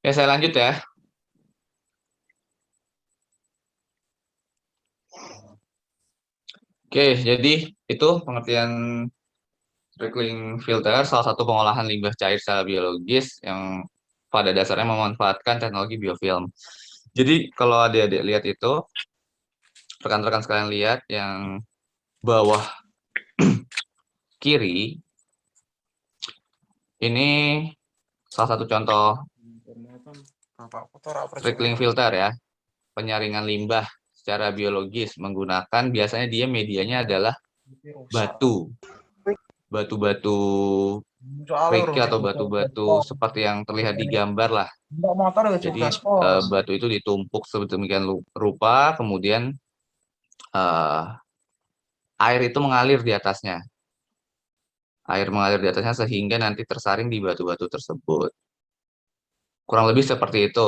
Ya, saya lanjut ya. Oke, jadi itu pengertian trickling filter, salah satu pengolahan limbah cair secara biologis yang pada dasarnya memanfaatkan teknologi biofilm. Jadi kalau adik-adik lihat itu, rekan-rekan sekalian lihat yang bawah kiri, ini salah satu contoh trickling filter ya, penyaringan limbah secara biologis menggunakan biasanya dia medianya adalah batu, batu-batu kerikil atau batu-batu seperti yang terlihat di gambar lah. Motor ya Jadi gas pos. batu itu ditumpuk sedemikian rupa, kemudian eh, air itu mengalir di atasnya. Air mengalir di atasnya sehingga nanti tersaring di batu-batu tersebut. Kurang lebih seperti itu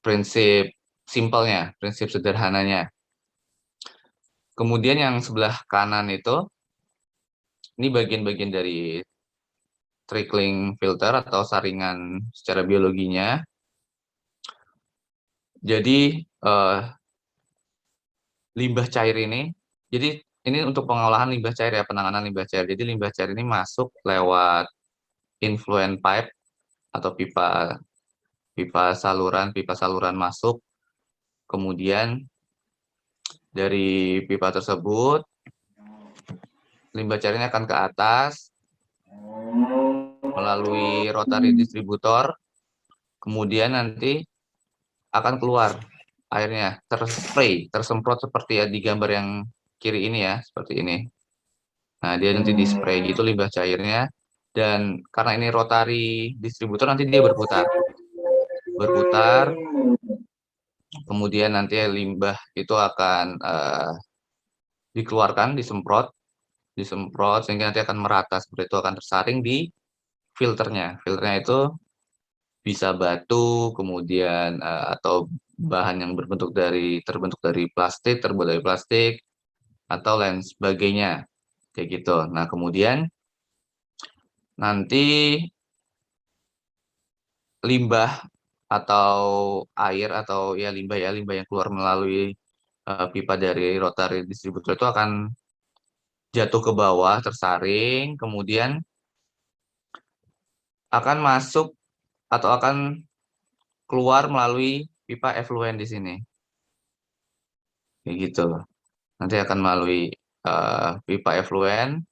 prinsip simpelnya, prinsip sederhananya. Kemudian yang sebelah kanan itu, ini bagian-bagian dari trickling filter atau saringan secara biologinya. Jadi eh, limbah cair ini, jadi ini untuk pengolahan limbah cair ya, penanganan limbah cair. Jadi limbah cair ini masuk lewat influent pipe atau pipa pipa saluran masuk. Kemudian dari pipa tersebut limbah cair ini akan ke atas melalui rotary distributor. Kemudian nanti akan keluar airnya terspray, tersemprot seperti ya di gambar yang kiri ini ya, seperti ini. Nah, dia nanti di spray gitu limbah cairnya. Dan karena ini rotary distributor nanti dia berputar. Berputar, kemudian nanti limbah itu akan dikeluarkan, disemprot sehingga nanti akan merata seperti itu akan tersaring di filternya. Filternya itu bisa batu, kemudian atau bahan yang terbentuk dari plastik, terbuat dari plastik atau lain sebagainya. Kayak gitu. Nah, kemudian nanti limbah atau air atau limbah yang keluar melalui pipa dari rotary distributor itu akan jatuh ke bawah, tersaring, kemudian akan masuk atau akan keluar melalui pipa efluen di sini. Kayak gitu. Nanti akan melalui pipa efluen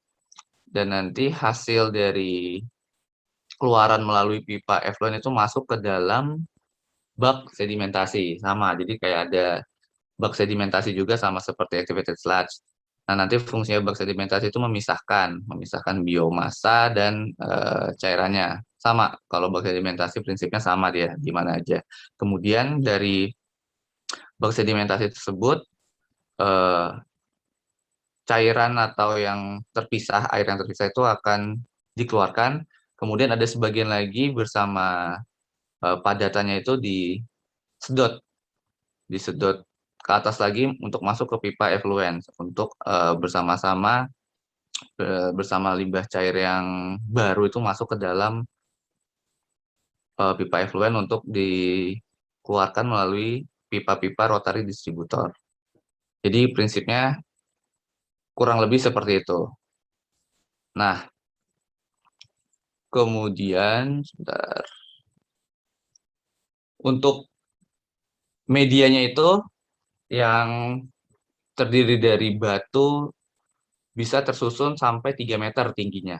dan nanti hasil dari keluaran melalui pipa efluen itu masuk ke dalam bak sedimentasi sama. Jadi kayak ada bak sedimentasi juga sama seperti activated sludge. Nah, nanti fungsinya bak sedimentasi itu memisahkan biomasa dan cairannya. Sama, kalau bak sedimentasi prinsipnya sama dia, gimana aja. Kemudian dari bak sedimentasi tersebut, eh, cairan atau yang terpisah, air yang terpisah itu akan dikeluarkan. Kemudian ada sebagian lagi bersama padatannya itu disedot, disedot ke atas lagi untuk masuk ke pipa effluent untuk bersama limbah cair yang baru itu masuk ke dalam pipa effluent untuk dikeluarkan melalui pipa-pipa rotary distributor. Jadi prinsipnya kurang lebih seperti itu. Nah, kemudian sebentar. Untuk medianya itu yang terdiri dari batu bisa tersusun sampai 3 meter tingginya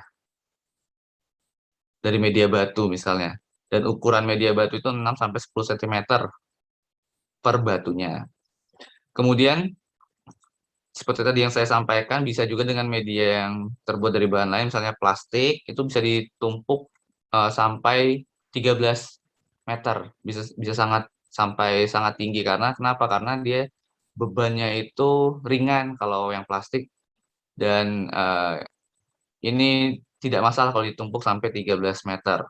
dari media batu misalnya. Dan ukuran media batu itu 6 sampai 10 cm per batunya. Kemudian seperti tadi yang saya sampaikan bisa juga dengan media yang terbuat dari bahan lain misalnya plastik itu bisa ditumpuk sampai 13 meter. Bisa bisa sangat tinggi karena kenapa? Karena dia bebannya itu ringan kalau yang plastik dan ini tidak masalah kalau ditumpuk sampai 13 meter.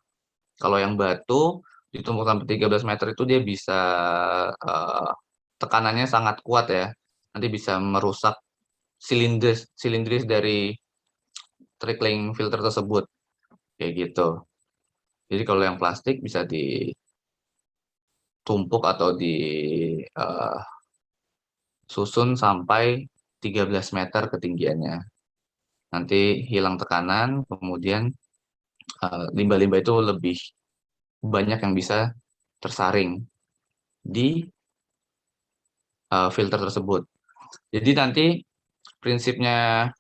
Kalau yang batu ditumpuk sampai 13 meter itu dia bisa eh, tekanannya sangat kuat ya. Nanti bisa merusak silindris silindris dari trickling filter tersebut kayak gitu. Jadi kalau yang plastik bisa ditumpuk ditumpuk atau disusun sampai 13 meter ketinggiannya. Nanti hilang tekanan, kemudian limbah-limbah itu lebih banyak yang bisa tersaring di filter tersebut. Jadi nanti prinsipnya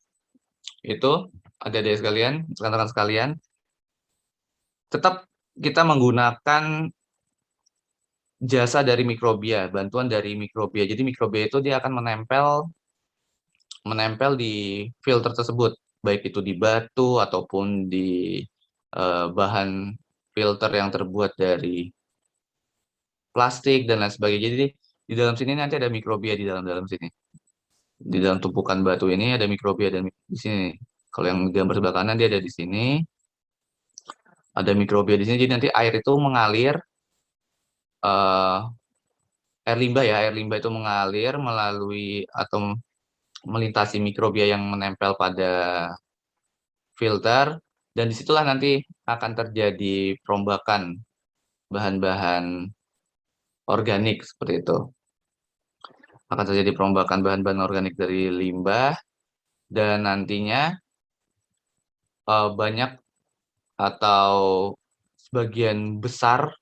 itu ada dari sekalian, rekan-rekan sekalian, tetap kita menggunakan jasa dari mikrobia, bantuan dari mikrobia. Jadi mikrobia itu dia akan menempel menempel di filter tersebut, baik itu di batu ataupun di bahan filter yang terbuat dari plastik dan lain sebagainya. Jadi di dalam sini nanti ada mikrobia di dalam dalam sini. Di dalam tumpukan batu ini ada mikrobia dan di sini. Kalau yang gambar sebelah kanan dia ada di sini, ada mikrobia di sini. Jadi nanti air itu mengalir, eh, air limbah ya, air limbah itu mengalir melalui atau melintasi mikrobia yang menempel pada filter, dan disitulah nanti akan terjadi perombakan bahan-bahan organik seperti itu. Akan terjadi perombakan bahan-bahan organik dari limbah, dan nantinya banyak atau sebagian besar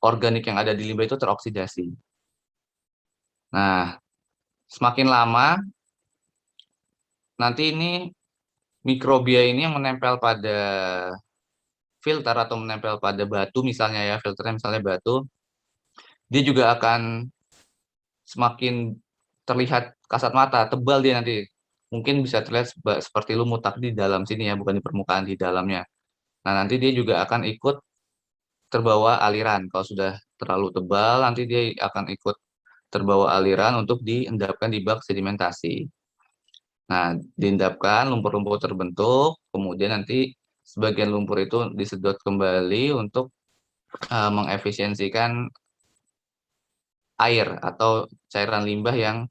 organik yang ada di limbah itu teroksidasi. Nah, semakin lama nanti ini mikrobia ini yang menempel pada filter atau menempel pada batu misalnya ya, filternya misalnya batu, dia juga akan semakin terlihat kasat mata, tebal dia nanti. Mungkin bisa terlihat seperti lumut, tapi di dalam sini ya, bukan di permukaan, di dalamnya. Nah, nanti dia juga akan ikut terbawa aliran. Kalau sudah terlalu tebal, nanti dia akan ikut terbawa aliran untuk diendapkan di bak sedimentasi. Nah, diendapkan, lumpur-lumpur terbentuk, kemudian nanti sebagian lumpur itu disedot kembali untuk mengefisiensikan air atau cairan limbah yang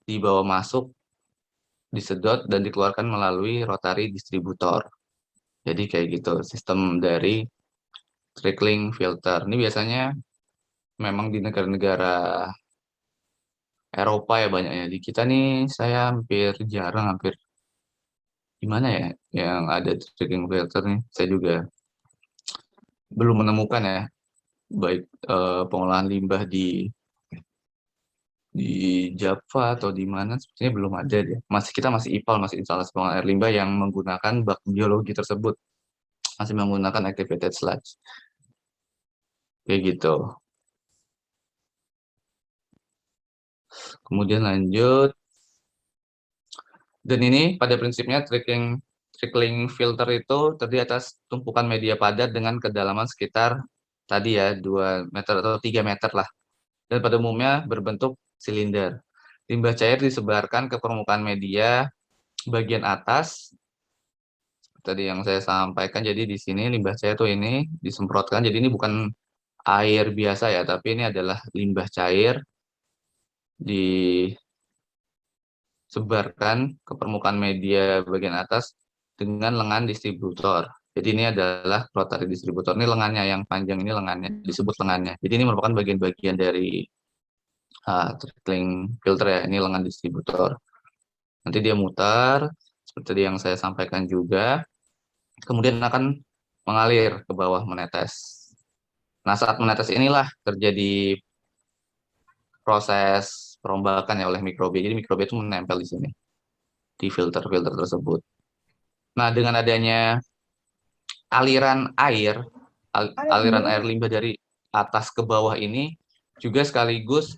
dibawa masuk, disedot dan dikeluarkan melalui rotary distributor. Jadi kayak gitu sistem dari trickling filter. Ini biasanya memang di negara-negara Eropa ya banyaknya. Di kita nih saya hampir jarang, hampir gimana ya yang ada trickling filter nih. Saya juga belum menemukan ya, baik pengolahan limbah di Java atau di mana, sepertinya belum ada deh. Kita masih IPAL, masih instalasi pengolahan air limbah yang menggunakan bak biologi tersebut, masih menggunakan activated sludge. Kayak gitu. Kemudian lanjut, dan ini pada prinsipnya trickling filter itu terdiri atas tumpukan media padat dengan kedalaman sekitar tadi ya 2 meter atau 3 meter lah. Dan pada umumnya berbentuk silinder. Limbah cair disebarkan ke permukaan media bagian atas. Tadi yang saya sampaikan, jadi di sini limbah cair tuh ini disemprotkan. Jadi ini bukan air biasa ya, tapi ini adalah limbah cair disebarkan ke permukaan media bagian atas dengan lengan distributor. Jadi ini adalah rotary distributor. Ini lengannya yang panjang, ini lengannya disebut lengannya. Jadi ini merupakan bagian-bagian dari trickling filter ya. Ini lengan distributor. Nanti dia mutar seperti yang saya sampaikan juga, kemudian akan mengalir ke bawah, menetes. Nah, saat menetes inilah terjadi proses perombakan ya oleh mikrobia. Jadi mikrobia itu menempel di sini, di filter-filter tersebut. Nah, dengan adanya aliran air, aliran air limbah dari atas ke bawah ini juga sekaligus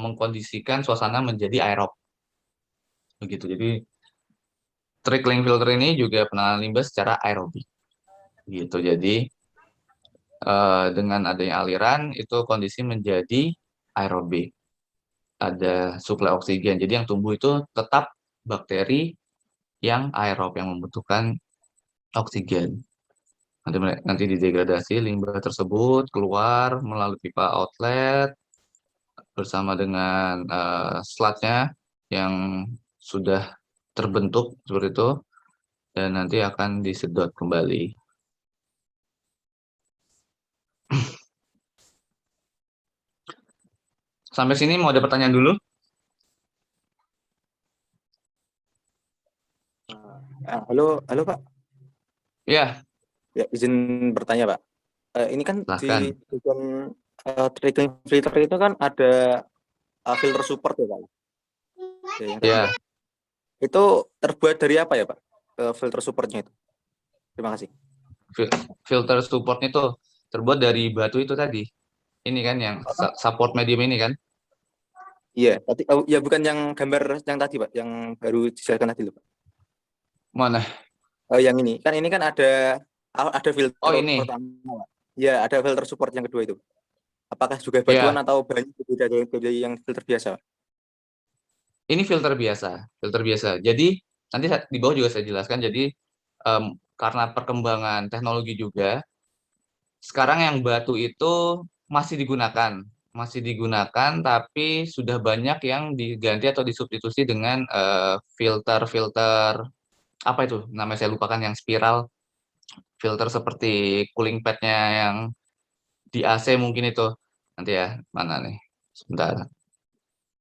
mengkondisikan suasana menjadi aerob. Begitu. Jadi trickling filter ini juga penanganan limbah secara aerobik. Gitu. Jadi dengan adanya aliran itu kondisi menjadi aerobik. Ada suplai oksigen. Jadi yang tumbuh itu tetap bakteri yang aerob yang membutuhkan oksigen. Nanti didegradasi limbah tersebut keluar melalui pipa outlet bersama dengan sludge-nya yang sudah terbentuk seperti itu, dan nanti akan disedot kembali. Sampai sini mau ada pertanyaan dulu? Halo, halo Pak. Ya, Ya, izin bertanya Pak. Ini kan di silahkan. bagian trickling filter itu kan ada filter support ya Pak. Ya, yang tadi Pak. Ya, Itu terbuat dari apa ya Pak? Filter supportnya itu. Terima kasih. filter supportnya itu terbuat dari batu itu tadi. Ini kan yang Apa? support medium ini kan? Iya, tadi ya bukan yang gambar yang tadi Pak, yang baru dijelaskan tadi loh Pak. Mana? Yang ini kan ada Oh filter ini. pertama Pak. Ya, ada filter support yang kedua itu. Apakah juga batuan Ya, atau bahannya berbeda dari yang filter biasa Pak? ini filter biasa. Filter biasa. Jadi nanti di bawah juga saya jelaskan. Jadi karena perkembangan teknologi juga, sekarang yang batu itu masih digunakan. Masih digunakan, tapi sudah banyak yang diganti atau disubstitusi dengan filter-filter apa itu namanya saya lupakan yang spiral filter seperti cooling padnya yang di AC mungkin itu nanti ya mana nih sebentar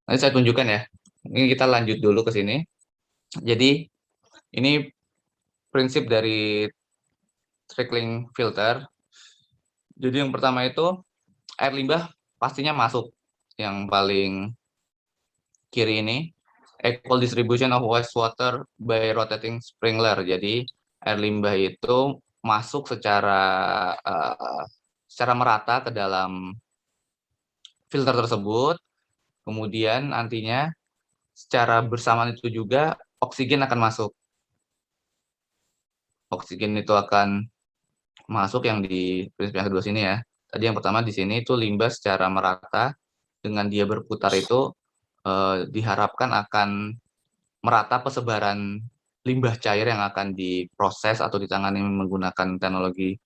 nanti saya tunjukkan ya ini kita lanjut dulu ke sini jadi ini prinsip dari trickling filter jadi yang pertama itu air limbah pastinya masuk yang paling kiri ini equal distribution of wastewater by rotating sprinkler jadi air limbah itu masuk secara merata ke dalam filter tersebut, kemudian nantinya secara bersamaan itu juga oksigen akan masuk. Oksigen itu akan masuk yang di prinsip yang kedua sini ya. Tadi yang pertama di sini itu limbah secara merata dengan dia berputar itu diharapkan akan merata pesebaran limbah cair yang akan diproses atau ditangani menggunakan teknologi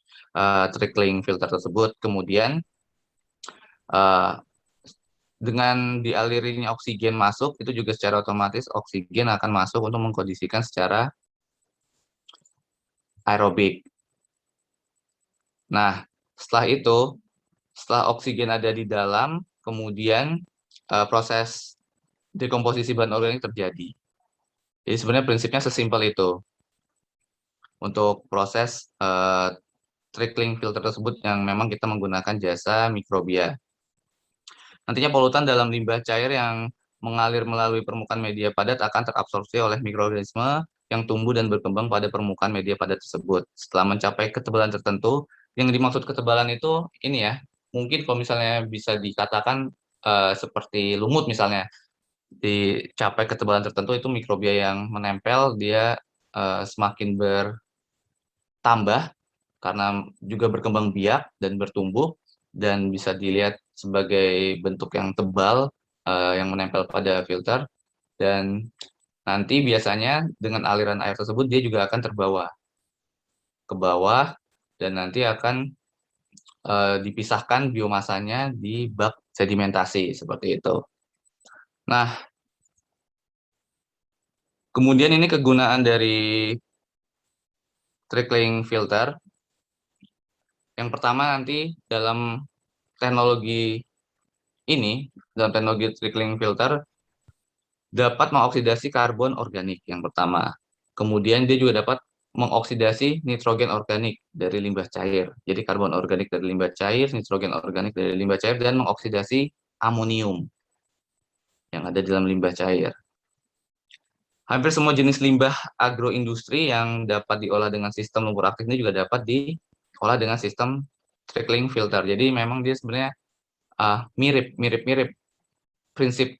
trickling filter tersebut. Kemudian eh, dengan dialirinya oksigen masuk, itu juga secara otomatis oksigen akan masuk untuk mengkondisikan secara aerobik. Nah, setelah itu, setelah oksigen ada di dalam, kemudian proses dekomposisi bahan organik terjadi. Jadi sebenarnya prinsipnya sesimpel itu untuk proses trickling filter tersebut yang memang kita menggunakan jasa mikrobia. Nantinya polutan dalam limbah cair yang mengalir melalui permukaan media padat akan terabsorpsi oleh mikroorganisme yang tumbuh dan berkembang pada permukaan media padat tersebut. Setelah mencapai ketebalan tertentu, yang dimaksud ketebalan itu ini ya, mungkin kalau misalnya bisa dikatakan seperti lumut misalnya, dicapai ketebalan tertentu itu mikrobia yang menempel dia semakin bertambah karena juga berkembang biak dan bertumbuh dan bisa dilihat sebagai bentuk yang tebal yang menempel pada filter dan nanti biasanya dengan aliran air tersebut dia juga akan terbawa ke bawah dan nanti akan dipisahkan biomasanya di bak sedimentasi seperti itu. Nah, kemudian ini kegunaan dari trickling filter. Yang pertama nanti teknologi dalam teknologi trickling filter dapat mengoksidasi karbon organik yang pertama. Kemudian dia juga dapat mengoksidasi nitrogen organik dari limbah cair. Jadi karbon organik dari limbah cair, nitrogen organik dari limbah cair, dan mengoksidasi amonium yang ada di dalam limbah cair. Hampir semua jenis limbah agroindustri yang dapat diolah dengan sistem lumpur aktif ini juga dapat diolah dengan sistem trickling filter. Jadi memang dia sebenarnya mirip-mirip prinsip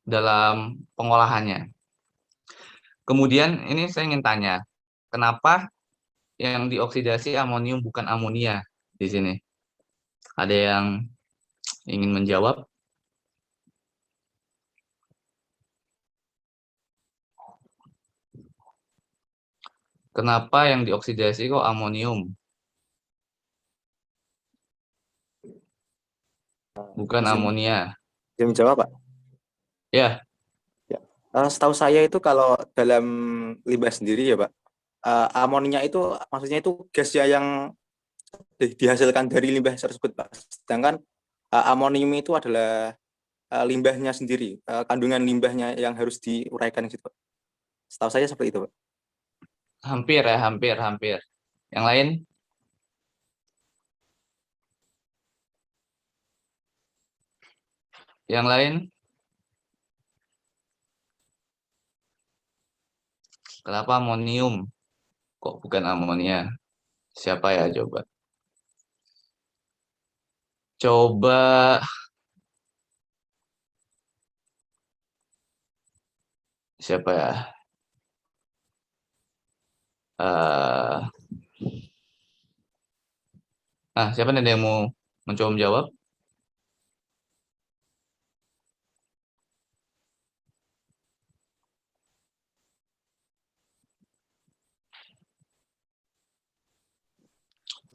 dalam pengolahannya. Kemudian ini saya ingin tanya, kenapa yang dioksidasi amonium bukan amonia di sini? Ada yang ingin menjawab? Kenapa yang dioksidasi kok amonium, bukan Izin, amonia? izin menjawab Pak. Ya, Ya. Setahu saya itu kalau dalam limbah sendiri ya Pak, amoninya itu maksudnya itu gas ya yang dihasilkan dari limbah tersebut Pak. Sedangkan amonium itu adalah limbahnya sendiri, kandungan limbahnya yang harus diuraikan gitu, Pak. Setahu saya seperti itu, Pak. Hampir ya, hampir, hampir. Yang lain? Yang lain? Kenapa amonium? Kok bukan amonia? Siapa ya coba? Coba siapa ya? eh siapa nih yang mau mencoba menjawab?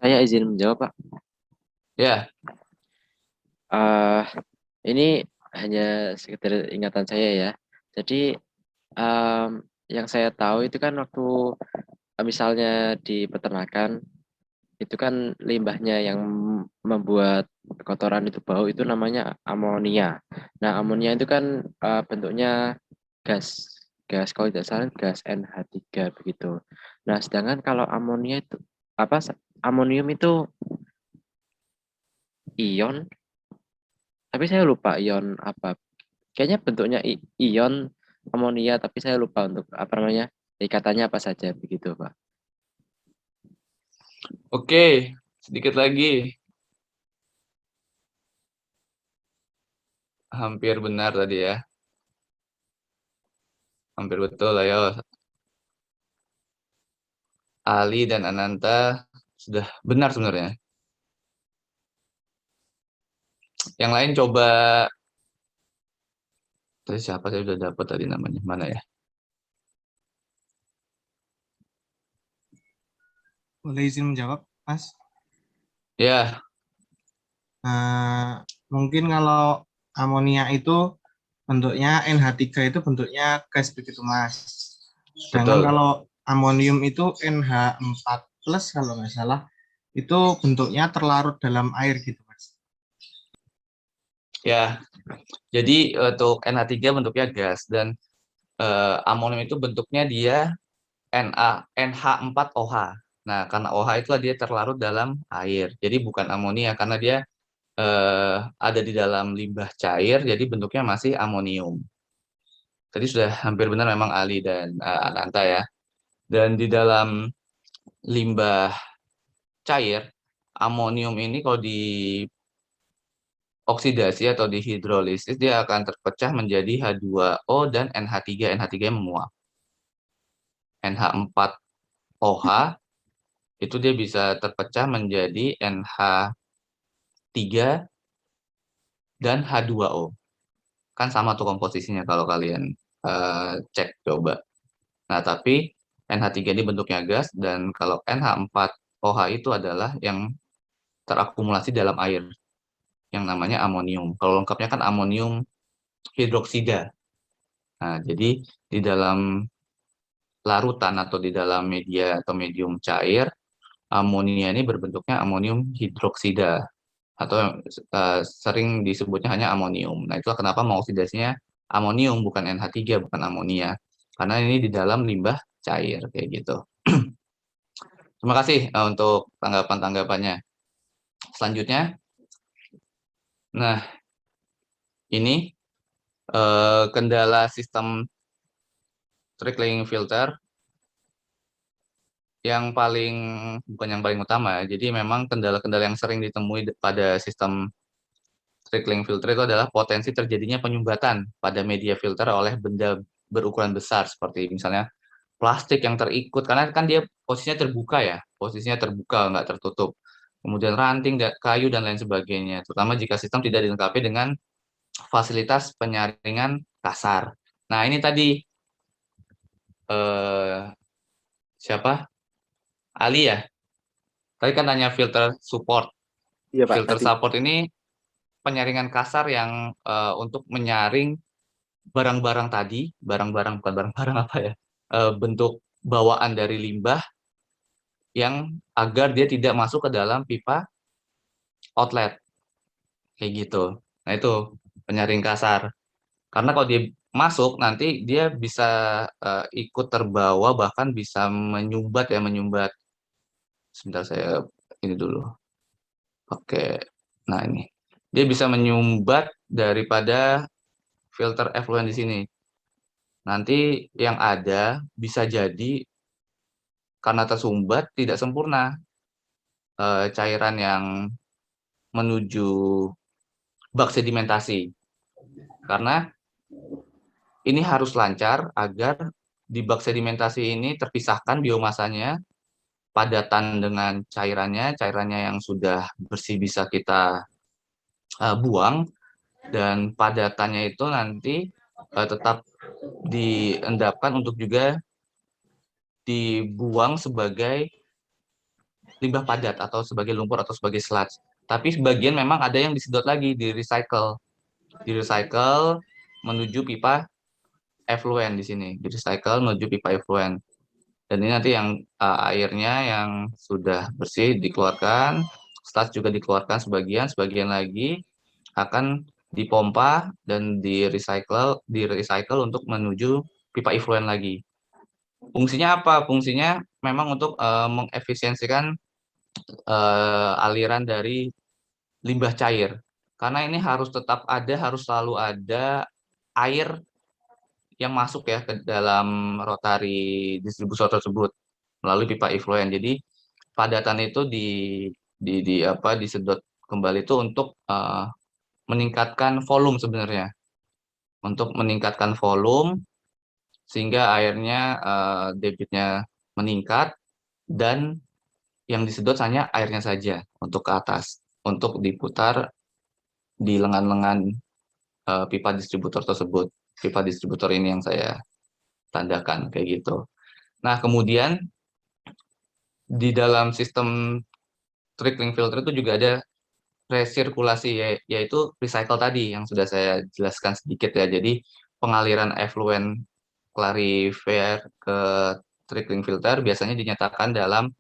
Saya izin menjawab, Pak. Ya, Eh, ini hanya sekedar ingatan saya ya. Jadi em, yang saya tahu itu kan waktu misalnya di peternakan itu kan limbahnya yang membuat kotoran itu bau itu namanya amonia. Nah, amonia itu kan bentuknya gas, gas kalau tidak salah gas NH3 begitu. Nah, sedangkan kalau amonia itu apa amonium itu ion, tapi saya lupa ion apa. Kayaknya bentuknya ion amonia, tapi saya lupa untuk apa namanya ikatannya apa saja begitu, Pak. oke. Sedikit lagi. Hampir benar tadi ya. Hampir betul, ayo. Ali dan Ananta sudah benar sebenarnya. Yang lain coba. Tadi siapa saya sudah dapat tadi namanya? Mana ya? Boleh izin menjawab, Mas? Ya, Mungkin kalau amonia itu bentuknya NH3 itu bentuknya gas begitu, Mas. Sedangkan betul. kalau amonium itu NH4 plus kalau nggak salah, itu bentuknya terlarut dalam air gitu, Mas. Ya, jadi untuk NH3 bentuknya gas dan amonium itu bentuknya dia NH4OH. Nah, karena OH itulah dia terlarut dalam air. Jadi bukan amonia karena dia ada di dalam limbah cair, jadi bentuknya masih amonium. Tadi sudah hampir benar memang Ali dan Ananta ya. Dan di dalam limbah cair, amonium ini kalau dioksidasi atau dihidrolisis, dia akan terpecah menjadi H2O dan NH3. NH3 menguap. NH4OH itu dia bisa terpecah menjadi NH3 dan H2O. Kan sama tuh komposisinya kalau kalian cek coba. Nah, tapi NH3 ini bentuknya gas dan kalau NH4OH itu adalah yang terakumulasi dalam air yang namanya amonium. Kalau lengkapnya kan amonium hidroksida. Nah, jadi di dalam larutan atau di dalam media atau medium cair, amonia ini berbentuknya amonium hidroksida atau sering disebutnya hanya amonium. Nah, itulah kenapa mengoksidasinya amonium bukan NH3, bukan amonia. Karena ini di dalam limbah cair kayak gitu. Terima kasih untuk tanggapan-tanggapannya. Selanjutnya, nah ini kendala sistem trickling filter yang paling bukan yang paling utama. Jadi memang kendala-kendala yang sering ditemui pada sistem trickling filter itu adalah potensi terjadinya penyumbatan pada media filter oleh benda berukuran besar seperti misalnya plastik yang terikut karena kan dia posisinya terbuka ya, posisinya terbuka nggak tertutup. Kemudian ranting, kayu dan lain sebagainya. Terutama jika sistem tidak dilengkapi dengan fasilitas penyaringan kasar. Nah ini tadi eh, siapa? Ali ya. Tadi kan tanya filter support. Iya, Pak, Filter tadi. support ini penyaringan kasar yang untuk menyaring barang-barang tadi, barang-barang bukan barang-barang apa ya, bentuk bawaan dari limbah yang agar dia tidak masuk ke dalam pipa outlet kayak gitu. Nah itu penyaring kasar. Karena kalau dia masuk nanti dia bisa ikut terbawa, bahkan bisa menyumbat ya, menyumbat. Sebentar saya ini dulu. Oke. Nah, ini. Dia bisa menyumbat daripada filter effluent di sini. Nanti yang ada bisa jadi karena tersumbat tidak sempurna cairan yang menuju bak sedimentasi. Karena ini harus lancar agar di bak sedimentasi ini terpisahkan biomasanya, padatan dengan cairannya, cairannya yang sudah bersih bisa kita buang, dan padatannya itu nanti tetap diendapkan untuk juga dibuang sebagai limbah padat atau sebagai lumpur atau sebagai sludge. Tapi sebagian memang ada yang disedot lagi, di recycle menuju pipa effluent di sini, di recycle menuju pipa effluent. Dan ini nanti yang airnya yang sudah bersih dikeluarkan, sludge juga dikeluarkan sebagian, sebagian lagi akan dipompa dan di recycle untuk menuju pipa effluent lagi. Fungsinya apa? Fungsinya memang untuk mengefisiensikan aliran dari limbah cair. Karena ini harus tetap ada, harus selalu ada air yang masuk ya ke dalam rotari distributor tersebut melalui pipa effluent. Jadi padatan itu disedot kembali itu untuk meningkatkan volume sebenarnya. Untuk meningkatkan volume sehingga airnya debitnya meningkat, dan yang disedot hanya airnya saja untuk ke atas, untuk diputar di lengan-lengan pipa distributor tersebut. Pipa distributor ini yang saya tandakan kayak gitu. Nah, kemudian di dalam sistem trickling filter itu juga ada resirkulasi, yaitu recycle tadi yang sudah saya jelaskan sedikit ya. Jadi pengaliran effluent clarifier ke trickling filter biasanya dinyatakan dalam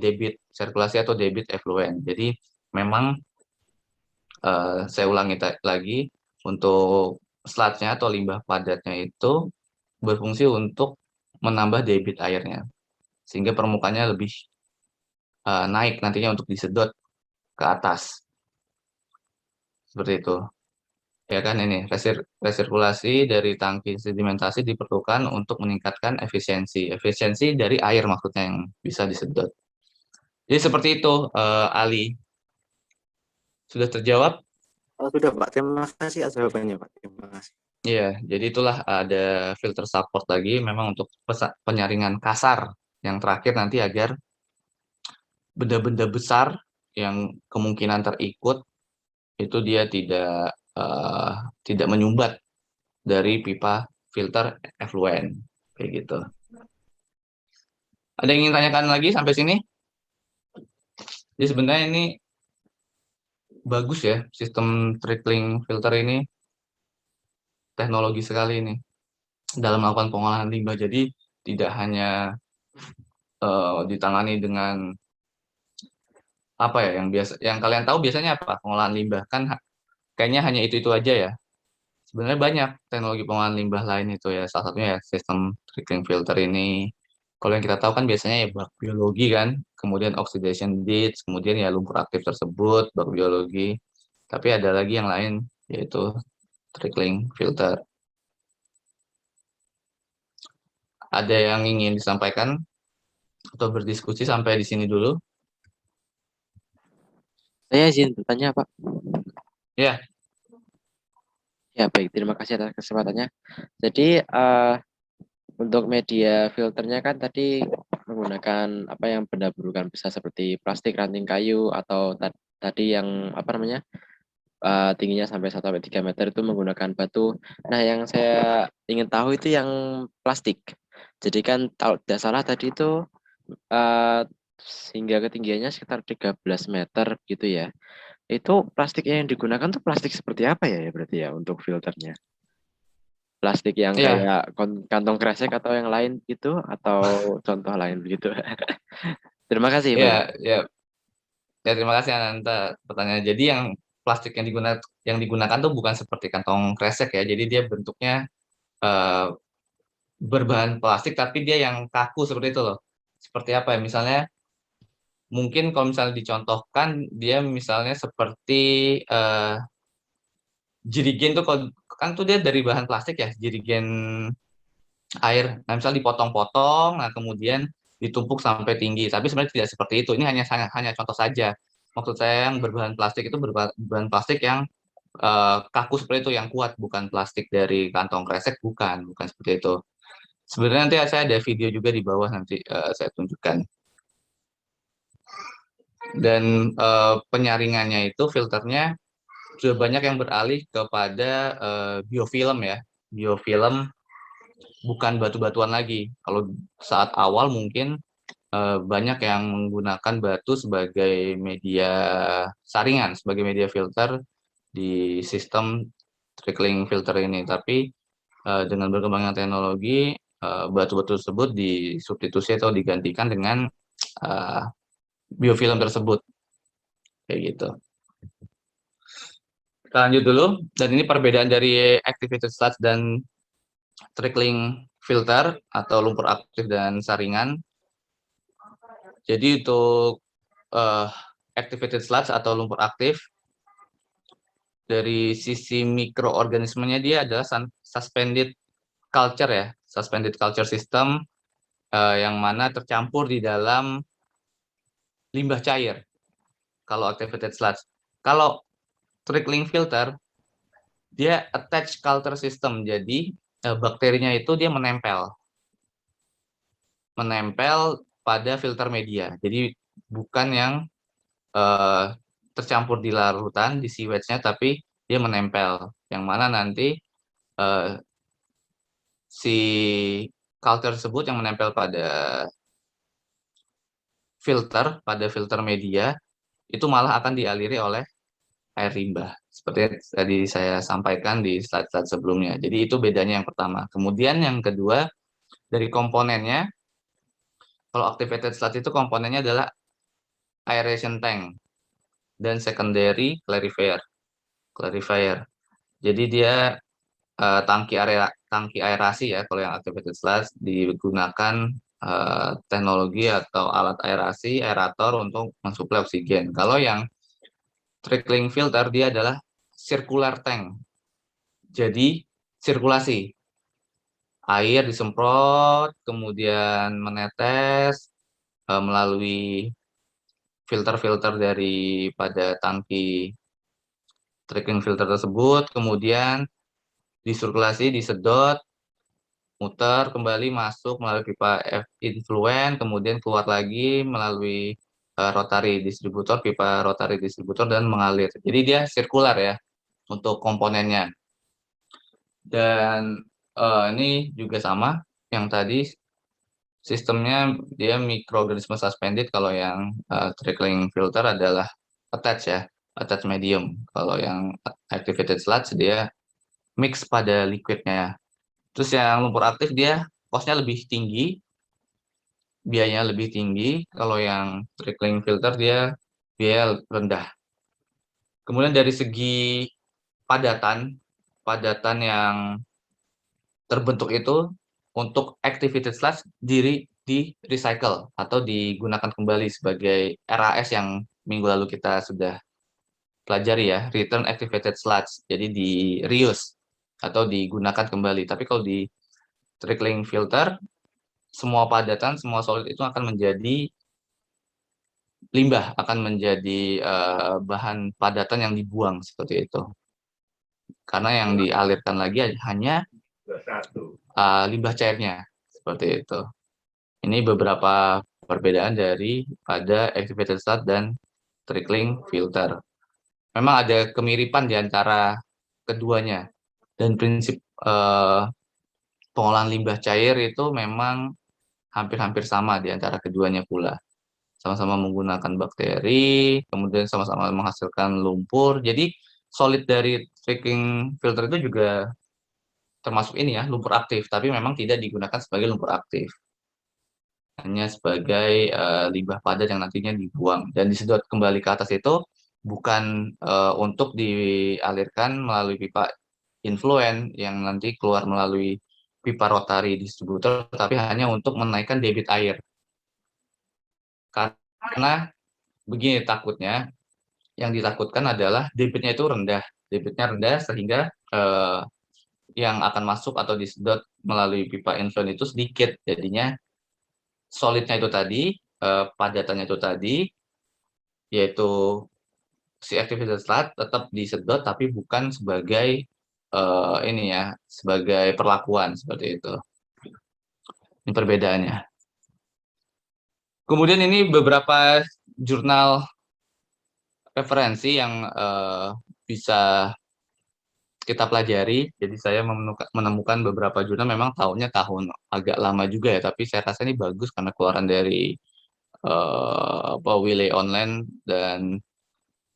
debit sirkulasi atau debit effluent. Jadi memang saya ulangi lagi, untuk sludge-nya atau limbah padatnya itu berfungsi untuk menambah debit airnya, sehingga permukaannya lebih naik nantinya untuk disedot ke atas. Seperti itu. Ya kan, ini resirkulasi dari tangki sedimentasi diperlukan untuk meningkatkan efisiensi dari air maksudnya yang bisa disedot. Jadi seperti itu, Ali. Sudah terjawab? Oh, sudah Pak, terima kasih atas jawabannya Pak. Terima kasih. Iya, jadi itulah ada filter support lagi memang untuk penyaringan kasar yang terakhir nanti agar benda-benda besar yang kemungkinan terikut itu dia tidak menyumbat dari pipa filter effluent kayak gitu. Ada yang ingin tanyakan lagi sampai sini? Jadi sebenarnya ini bagus ya, sistem trickling filter ini teknologi sekali ini dalam melakukan pengolahan limbah. Jadi tidak hanya ditangani dengan apa ya yang biasa, yang kalian tahu biasanya apa pengolahan limbah kan, kayaknya hanya itu aja ya. Sebenarnya banyak teknologi pengolahan limbah lain itu ya, salah satunya ya sistem trickling filter ini. Kalau yang kita tahu kan biasanya ya bak biologi kan, kemudian oxidation ditch, kemudian ya lumpur aktif tersebut, bak biologi. Tapi ada lagi yang lain, yaitu trickling filter. Ada yang ingin disampaikan atau berdiskusi sampai di sini dulu? Saya izin bertanya, Pak. Ya, Ya, baik. Terima kasih atas kesempatannya. Jadi, untuk media filternya kan tadi menggunakan apa yang benda berukuran besar seperti plastik, ranting kayu, atau tadi yang apa namanya tingginya sampai 1-3 meter itu menggunakan batu. Nah, yang saya ingin tahu itu yang plastik. Jadi kan kalau tidak salah tadi itu hingga ketinggiannya sekitar 13 meter gitu ya. Itu plastik yang digunakan tuh plastik seperti apa ya berarti ya untuk filternya? Plastik yang iya, kayak kantong kresek atau yang lain gitu atau contoh lain begitu. Terima kasih iya, banyak. iya. Ya, terima kasih Ananta pertanyaan. Jadi yang plastik yang digunakan tuh bukan seperti kantong kresek ya. Jadi dia bentuknya eh, berbahan plastik tapi dia yang kaku seperti itu loh. Seperti apa ya? Misalnya mungkin kalau misalnya dicontohkan dia misalnya seperti eh, jerigen tuh kan tuh dia dari bahan plastik ya, jerigen air. Nah, misalnya dipotong-potong, nah kemudian ditumpuk sampai tinggi. Tapi sebenarnya tidak seperti itu. Ini hanya hanya contoh saja. Maksud saya yang berbahan plastik itu berbahan plastik yang kaku seperti itu, yang kuat, bukan plastik dari kantong kresek, bukan seperti itu. Sebenarnya nanti saya ada video juga di bawah, nanti saya tunjukkan. Dan penyaringannya itu filternya sudah banyak yang beralih kepada biofilm ya. Biofilm bukan batu-batuan lagi. Kalau saat awal mungkin banyak yang menggunakan batu sebagai media saringan, sebagai media filter di sistem trickling filter ini. Tapi dengan berkembangnya teknologi, batu-batu tersebut disubstitusi atau digantikan dengan eh, biofilm tersebut, kayak gitu. Kita lanjut dulu, dan ini perbedaan dari activated sludge dan trickling filter atau lumpur aktif dan saringan. Jadi untuk activated sludge atau lumpur aktif, dari sisi mikroorganismenya dia adalah suspended culture ya, suspended culture system yang mana tercampur di dalam limbah cair kalau activated sludge. Kalau trickling filter, dia attached culture system, jadi bakterinya itu dia menempel pada filter media. Jadi bukan yang tercampur di larutan, di sewage-nya, tapi dia menempel. Yang mana nanti si culture tersebut yang menempel pada filter media, itu malah akan dialiri oleh air limbah. Seperti yang tadi saya sampaikan di slide-slide sebelumnya. Jadi itu bedanya yang pertama. Kemudian yang kedua, dari komponennya, kalau activated sludge itu komponennya adalah aeration tank dan secondary clarifier. Jadi dia tangki aerasi ya. Kalau yang activated sludge digunakan teknologi atau alat aerasi, aerator untuk mensuplai oksigen. Kalau yang trickling filter dia adalah circular tank. Jadi sirkulasi. Air disemprot, kemudian menetes melalui filter-filter daripada tangki trickling filter tersebut, kemudian disirkulasi, disedot, muter kembali masuk melalui pipa influen, kemudian keluar lagi melalui pipa rotary distributor, dan mengalir. Jadi dia sirkular ya untuk komponennya. Dan ini juga sama yang tadi, sistemnya dia mikroorganisme suspended. Kalau yang trickling filter adalah attached medium. Kalau yang activated sludge dia mix pada liquidnya. Terus yang lumpur aktif dia cost-nya lebih tinggi, biayanya lebih tinggi. Kalau yang trickling filter dia biaya rendah. Kemudian dari segi padatan yang terbentuk itu, untuk activated sludge di recycle atau digunakan kembali sebagai RAS yang minggu lalu kita sudah pelajari ya, return activated sludge. Jadi di reuse atau digunakan kembali. Tapi kalau di trickling filter, semua padatan, semua solid itu akan menjadi limbah, akan menjadi bahan padatan yang dibuang seperti itu. Karena yang dialirkan lagi hanya limbah cairnya seperti itu. Ini beberapa perbedaan pada activated sludge dan trickling filter. Memang ada kemiripan di antara keduanya, dan prinsip pengolahan limbah cair itu memang hampir-hampir sama di antara keduanya pula. Sama-sama menggunakan bakteri, kemudian sama-sama menghasilkan lumpur. Jadi solid dari trickling filter itu juga termasuk ini ya, lumpur aktif, tapi memang tidak digunakan sebagai lumpur aktif. Hanya sebagai limbah padat yang nantinya dibuang dan disedot kembali ke atas itu bukan untuk dialirkan melalui pipa influen yang nanti keluar melalui pipa rotary distributor, tapi hanya untuk menaikkan debit air. Karena begini takutnya, yang ditakutkan adalah debitnya itu rendah. Debitnya rendah sehingga yang akan masuk atau disedot melalui pipa influen itu sedikit. Jadinya solidnya itu tadi, padatannya itu tadi, yaitu si aktivitas telat tetap disedot tapi bukan sebagai ini ya, sebagai perlakuan seperti itu. Ini perbedaannya. Kemudian ini beberapa jurnal referensi yang bisa kita pelajari. Jadi saya menemukan beberapa jurnal, memang tahunnya tahun agak lama juga ya, tapi saya rasa ini bagus karena keluaran dari Wiley Online dan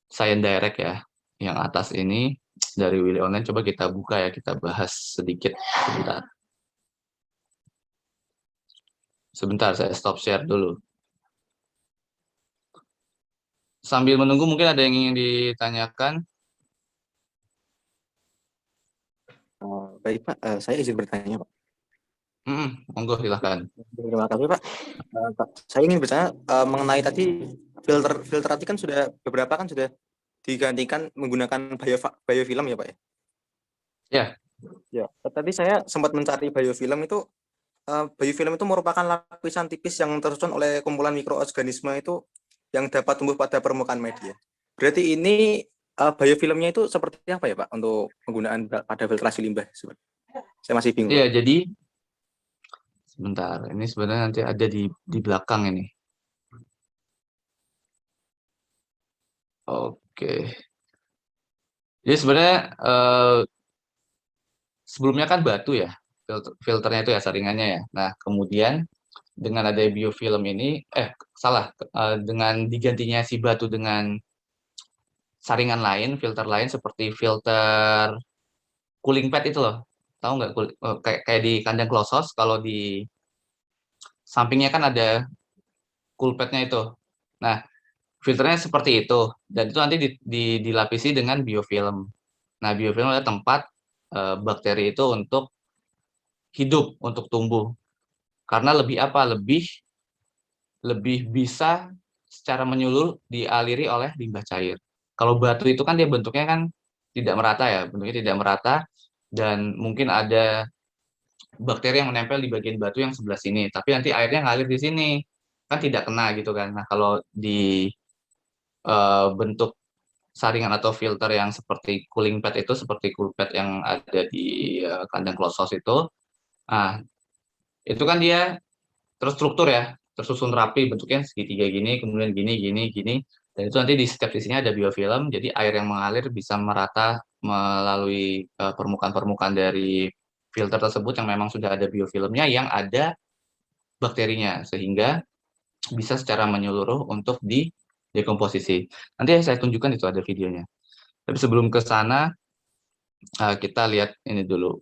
Science Direct ya. Yang atas ini dari Wiley Online, coba kita buka ya, kita bahas sedikit sebentar. Sebentar, saya stop share dulu. Sambil menunggu mungkin ada yang ingin ditanyakan. Baik Pak, saya izin bertanya Pak. Monggo silahkan. Terima kasih Pak. Pak, saya ingin bertanya mengenai tadi filter tadi kan sudah beberapa kan sudah digantikan menggunakan biofilm ya Pak ya? Ya. Ya. Tadi saya sempat mencari biofilm itu. Biofilm itu merupakan lapisan tipis yang tersusun oleh kumpulan mikroorganisme itu yang dapat tumbuh pada permukaan media. Berarti ini biofilmnya itu seperti apa ya Pak untuk penggunaan pada filtrasi limbah? Saya masih bingung. Iya, Pak. jadi sebentar. Ini sebenarnya nanti ada di belakang ini. Oke. Jadi sebenarnya sebelumnya kan batu ya, filternya itu ya, saringannya ya. Nah, kemudian dengan ada biofilm ini, dengan digantinya si batu dengan saringan lain, filter lain seperti filter cooling pad itu loh. Tahu nggak? Kayak di kandang klosos, kalau di sampingnya kan ada cool padnya itu. Nah, filternya seperti itu, dan itu nanti dilapisi dengan biofilm. Nah, biofilm adalah tempat bakteri itu untuk hidup, untuk tumbuh. Karena lebih apa? Lebih bisa secara menyeluruh dialiri oleh limbah cair. Kalau batu itu kan dia bentuknya kan tidak merata ya, bentuknya tidak merata, dan mungkin ada bakteri yang menempel di bagian batu yang sebelah sini, tapi nanti airnya ngalir di sini, kan tidak kena gitu kan. Nah, kalau di bentuk saringan atau filter yang seperti cooling pad itu, seperti cool pad yang ada di kandang klosos itu, nah itu kan dia terstruktur ya, tersusun rapi, bentuknya segitiga gini, kemudian gini, gini, gini, dan itu nanti di setiap sisinya ada biofilm, jadi air yang mengalir bisa merata melalui permukaan-permukaan dari filter tersebut yang memang sudah ada biofilmnya, yang ada bakterinya, sehingga bisa secara menyeluruh untuk dekomposisi. Nanti saya tunjukkan itu ada videonya. Tapi sebelum ke sana, kita lihat ini dulu,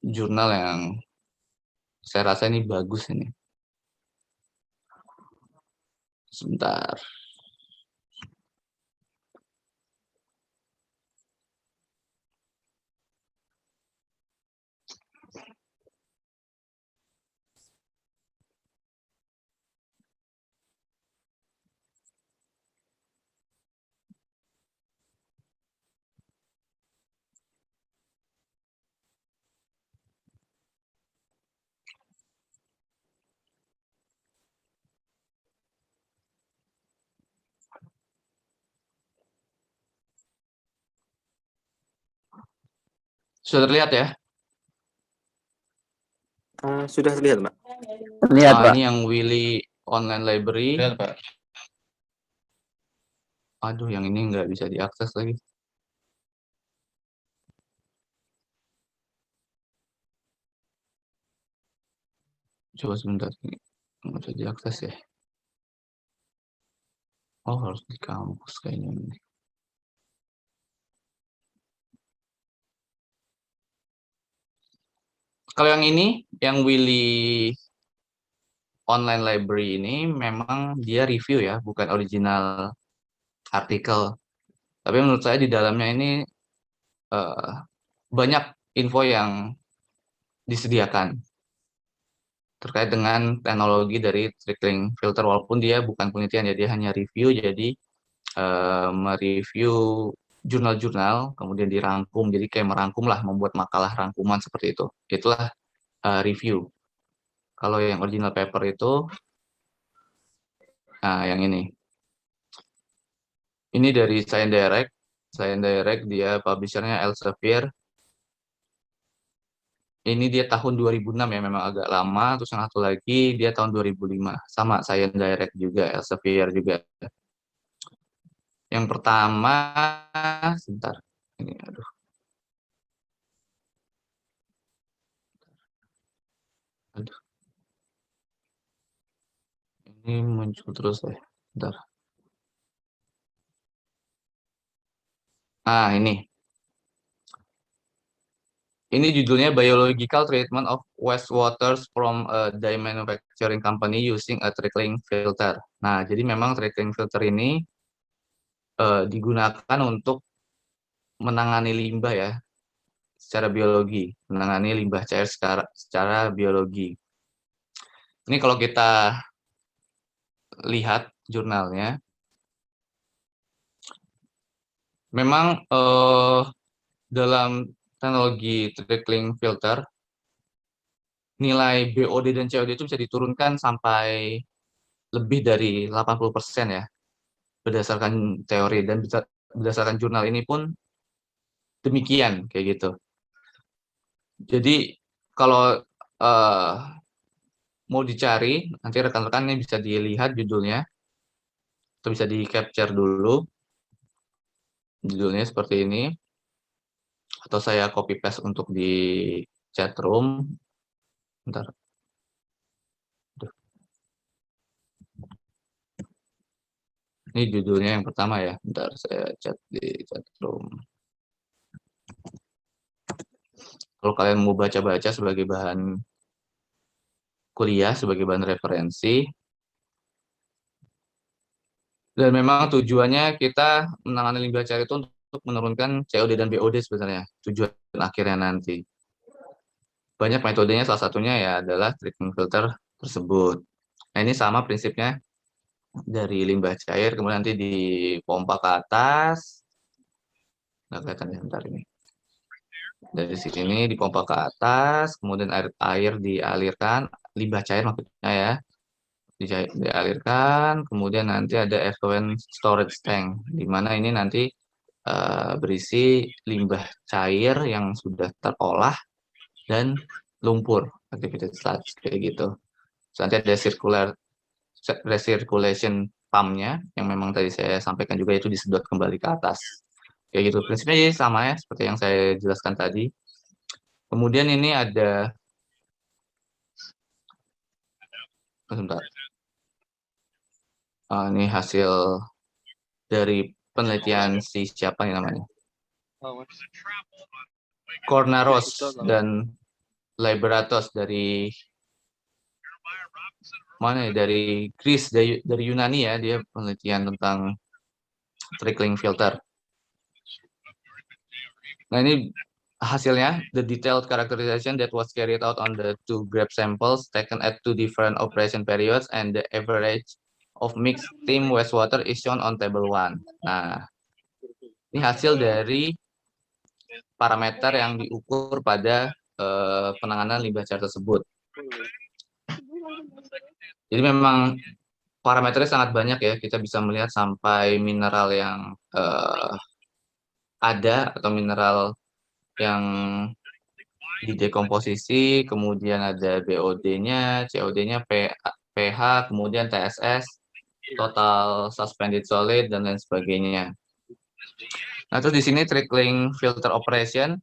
jurnal yang saya rasa ini bagus ini. Sebentar. Sudah terlihat ya? Sudah terlihat Pak. Lihat, Pak. Ini yang Willy Online Library. Lihat, Pak. Aduh, yang ini nggak bisa diakses lagi. Coba sebentar. Nggak bisa diakses ya. Oh, harus di kampus kayaknya ini. Kalau yang ini, yang Willy Online Library ini memang dia review ya, bukan original artikel. Tapi menurut saya di dalamnya ini eh, banyak info yang disediakan terkait dengan teknologi dari trickling filter, walaupun dia bukan penelitian ya, dia hanya review. Jadi mereview jurnal-jurnal kemudian dirangkum, jadi kayak merangkum lah, membuat makalah rangkuman seperti itu. Itulah review. Kalau yang original paper itu yang ini dari Science Direct, dia publishernya Elsevier. Ini dia tahun 2006 ya, memang agak lama. Terus yang satu lagi dia tahun 2005, sama Science Direct juga, Elsevier juga. Yang pertama, sebentar, ini aduh, aduh, ini muncul terus ya, sebentar. Ini judulnya Biological Treatment of Wastewaters from a Dye Manufacturing Company Using a Trickling Filter. Nah, jadi memang trickling filter ini digunakan untuk menangani limbah ya, secara biologi, menangani limbah cair secara biologi. Ini kalau kita lihat jurnalnya, memang dalam teknologi trickling filter, nilai BOD dan COD itu bisa diturunkan sampai lebih dari 80% ya, berdasarkan teori, dan berdasarkan jurnal ini pun demikian, kayak gitu. Jadi kalau uh, mau dicari, nanti rekan-rekan ini bisa dilihat judulnya, atau bisa di capture dulu judulnya seperti ini, atau saya copy paste untuk di chat room. Bentar. Aduh. Ini judulnya yang pertama ya, bentar saya chat di chat room. Kalau kalian mau baca-baca sebagai bahan kuliah, sebagai bahan referensi, dan memang tujuannya kita menangani limbah cair itu untuk menurunkan COD dan BOD sebenarnya, tujuan akhirnya nanti. Banyak metodenya, salah satunya ya adalah treatment filter tersebut. Nah, ini sama prinsipnya, dari limbah cair, kemudian nanti dipompa ke atas. Nggak kelihatan ya, bentar ini. Dari sini dipompa ke atas, kemudian air dialirkan, limbah cair maksudnya ya, dialirkan, kemudian nanti ada effluent storage tank, di mana ini nanti berisi limbah cair yang sudah terolah dan lumpur, aktivitas sludge, kayak gitu. Terus nanti ada recirculation pumpnya, yang memang tadi saya sampaikan juga, itu disedot kembali ke atas. Kayak gitu, prinsipnya jadi sama ya, seperti yang saya jelaskan tadi. Kemudian ini ada, sebentar. Ini hasil dari penelitian si siapa nih namanya, Cornaros dan Liberatos, dari mana ya, dari Greece, dari Yunani ya, dia penelitian tentang trickling filter. Nah, ini hasilnya, the detailed characterization that was carried out on the 2 grab samples taken at 2 different operation periods and the average of mixed steam wastewater is shown on table 1. Nah, ini hasil dari parameter yang diukur pada penanganan limbah cair tersebut. Jadi memang parameternya sangat banyak ya, kita bisa melihat sampai mineral yang ada, atau mineral yang didekomposisi, kemudian ada BOD-nya, COD-nya, pH, kemudian TSS, total suspended solid, dan lain sebagainya. Nah, terus di sini trickling filter operation.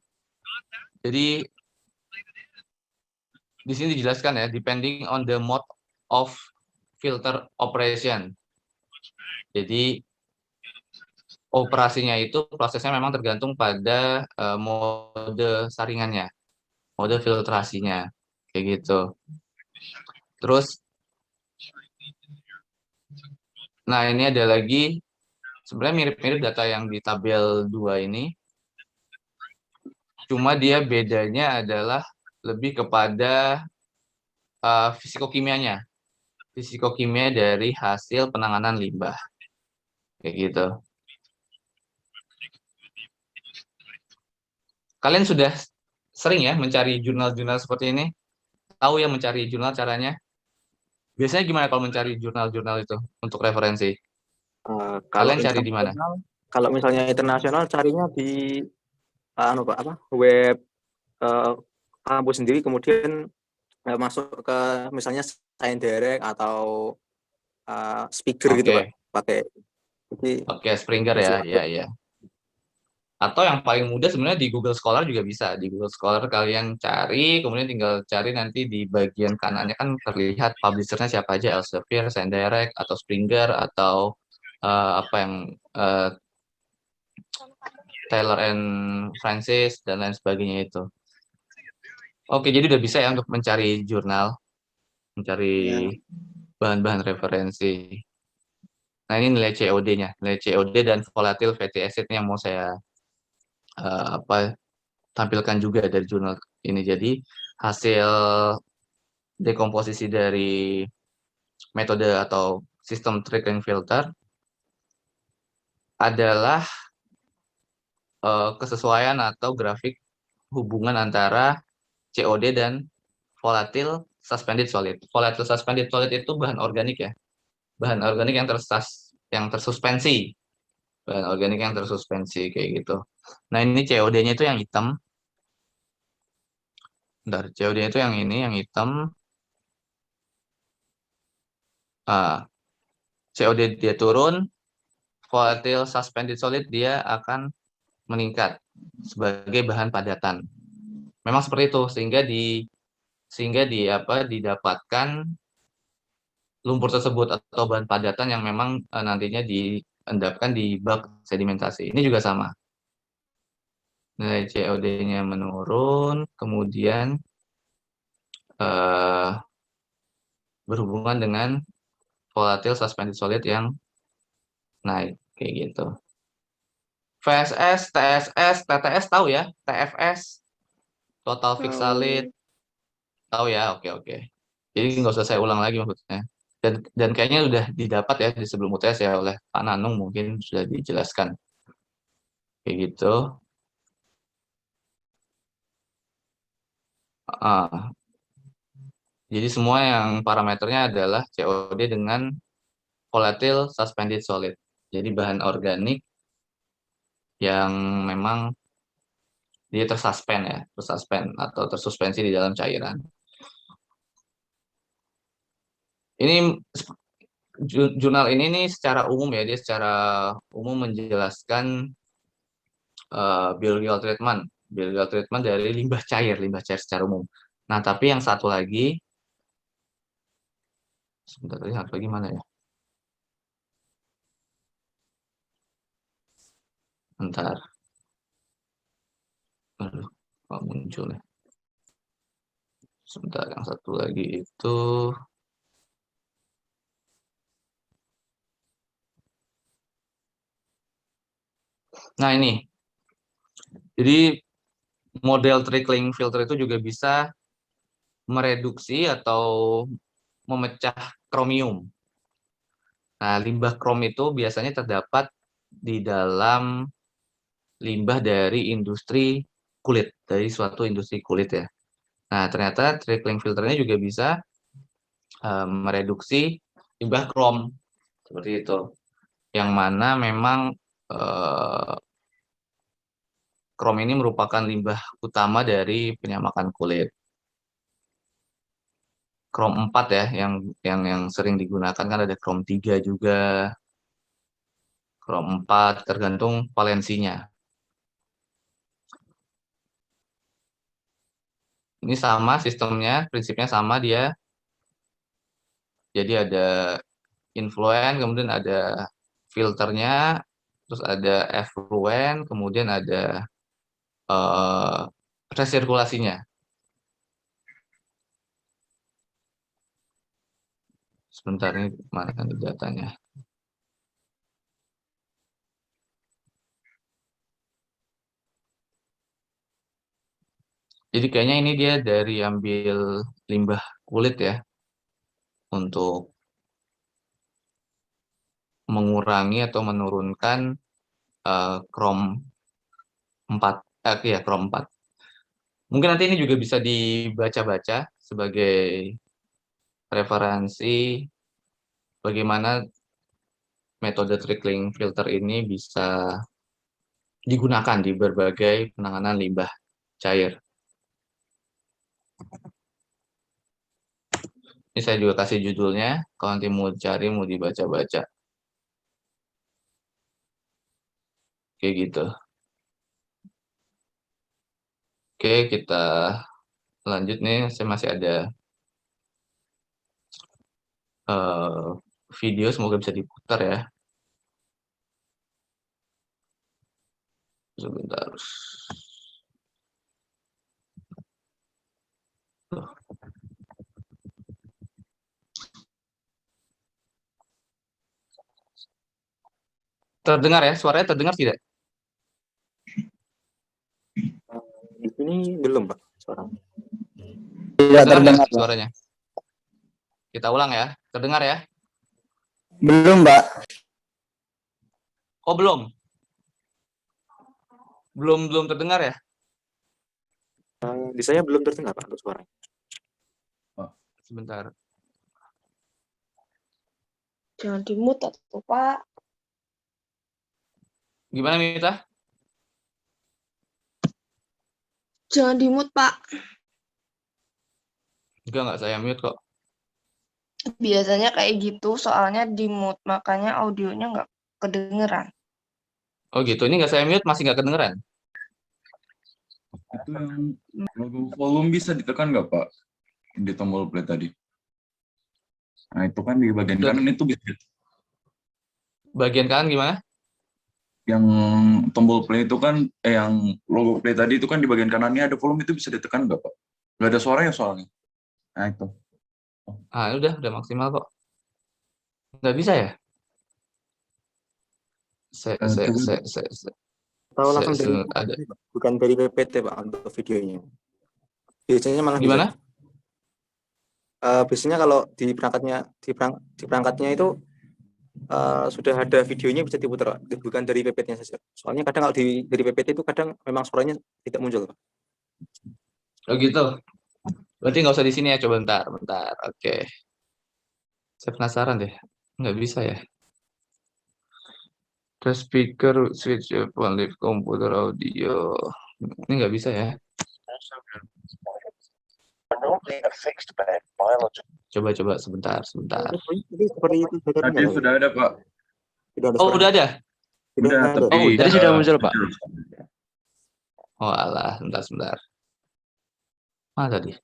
Jadi di sini dijelaskan ya, depending on the mode of filter operation. Jadi operasinya itu, prosesnya memang tergantung pada mode saringannya, mode filtrasinya, kayak gitu. Terus, nah ini ada lagi sebenarnya mirip-mirip data yang di tabel 2 ini, cuma dia bedanya adalah lebih kepada fisikokimianya. Fisikokimia dari hasil penanganan limbah. Kayak gitu. Kalian sudah sering ya mencari jurnal-jurnal seperti ini? Tahu ya mencari jurnal caranya? Biasanya gimana kalau mencari jurnal-jurnal itu untuk referensi? Kalau Kalian cari di mana? internasional, kalau misalnya internasional carinya di Pak, apa web kampus sendiri, kemudian masuk ke misalnya Science Direct atau Speaker gitu Pak, Oke, pakai. Jadi oke, Springer ya, masih ya, ya. Atau yang paling mudah sebenarnya di Google Scholar juga bisa. Di Google Scholar kalian cari, kemudian tinggal cari nanti di bagian kanannya kan terlihat publishernya siapa aja, Elsevier, ScienceDirect, atau Springer, atau apa yang eh, Taylor and Francis dan lain sebagainya itu. Oke, jadi udah bisa ya untuk mencari jurnal, mencari Ya. bahan-bahan referensi. Nah, ini nilai COD-nya. Nilai COD dan volatile fatty acid yang mau saya apa tampilkan juga dari jurnal ini. Jadi, hasil dekomposisi dari metode atau sistem trickling filter adalah kesesuaian atau grafik hubungan antara COD dan volatile suspended solid. Volatile suspended solid itu bahan organik ya. Bahan organik yang tersuspensi. Bahan organik yang tersuspensi kayak gitu. Nah, ini COD-nya itu yang hitam. Bentar, COD-nya itu yang ini, yang hitam. Ah, COD dia turun, volatile suspended solid dia akan meningkat sebagai bahan padatan. Memang seperti itu sehingga di apa didapatkan lumpur tersebut atau bahan padatan yang memang nantinya diendapkan di bak sedimentasi. Ini juga sama. Nilai COD-nya menurun, kemudian eh, berhubungan dengan volatile suspended solid yang naik kayak gitu. VSS, TSS, TTS tahu ya? TFS, total fixed solid, tahu ya? Oke, oke. Jadi nggak usah saya ulang lagi maksudnya. Dan kayaknya udah didapat ya di sebelum UTS ya oleh Pak Nanung mungkin sudah dijelaskan kayak gitu. Ah, jadi semua yang parameternya adalah COD dengan volatile suspended solid. Jadi bahan organik yang memang dia tersuspend ya, tersuspend atau tersuspensi di dalam cairan. Ini jurnal ini nih secara umum ya, dia secara umum menjelaskan biological treatment dari limbah cair secara umum. Nah, tapi yang satu lagi, sebentar lagi satu lagi mana ya? Bentar, aduh, kok muncul ya? Sebentar, yang satu lagi itu, nah ini, jadi model trickling filter itu juga bisa mereduksi atau memecah kromium. Nah, limbah krom itu biasanya terdapat di dalam limbah dari industri kulit, dari suatu industri kulit ya. Nah, ternyata trickling filternya juga bisa mereduksi limbah krom seperti itu. Yang mana memang eh, krom ini merupakan limbah utama dari penyamakan kulit. Krom 4 ya yang sering digunakan kan ada krom 3 juga, krom 4 tergantung valensinya. Ini sama sistemnya, prinsipnya sama dia. Jadi ada influen, kemudian ada filternya, terus ada effluent, kemudian ada eh, resirkulasinya. Sebentar ini mana kan datanya. Jadi kayaknya ini dia dari ambil limbah kulit ya, untuk mengurangi atau menurunkan Krom 4. Iya, Krom 4. Mungkin nanti ini juga bisa dibaca-baca sebagai referensi bagaimana metode trickling filter ini bisa digunakan di berbagai penanganan limbah cair. Ini saya juga kasih judulnya, kalau nanti mau cari, mau dibaca-baca. Kayak gitu. Oke, kita lanjut nih. Saya masih ada eh, video, semoga bisa diputar ya. Sebentar. Tuh. Terdengar ya? Suaranya terdengar tidak? Di sini belum, Pak, suara. Tidak Terdengar nggak terdengar, Pak. suaranya? Kita ulang ya. Terdengar ya? Belum, Pak. Oh, belum. Belum terdengar ya? Di saya belum terdengar, Pak, untuk suara. Sebentar. Jangan di-mute atau Pak. Gimana, Mita? Jangan di-mute, Pak. Enggak, saya mute kok. Biasanya kayak gitu, soalnya di-mute, makanya audionya nggak kedengeran. Oh gitu, ini nggak saya mute, masih nggak kedengeran? Itu yang logo volume bisa ditekan nggak, Pak? Di tombol play tadi. Nah, itu kan di bagian Udah. kanan itu bisa. Bagian kanan gimana? Yang tombol play itu kan, yang logo play tadi itu kan di bagian kanannya ada volume, itu bisa ditekan nggak, Pak? Nggak ada suaranya soalnya. Nah, itu. Ah, udah maksimal kok. Nggak bisa ya? Tahu langsung dari Ada. bukan dari PPT, Pak, untuk videonya. Biasanya malah Gimana? bisa. Biasanya kalau di perangkatnya itu sudah ada videonya, bisa diputar, Pak. Bukan dari PPT-nya saja. Soalnya kadang kalau dari PPT itu kadang memang suaranya tidak muncul, Pak. Oh gitu. Berarti nggak usah di sini ya, coba bentar. Oke. Saya penasaran deh. Nggak bisa ya? The speaker switch on live computer audio. Ini nggak bisa ya? Coba sebentar. Jadi seperti itu. Tadi sudah ada, Pak. Sudah ada Oh, suara. udah ada? Sudah ada. tapi Oh, Tadi sudah muncul, Pak. Oh alah, sebentar. Mana tadi?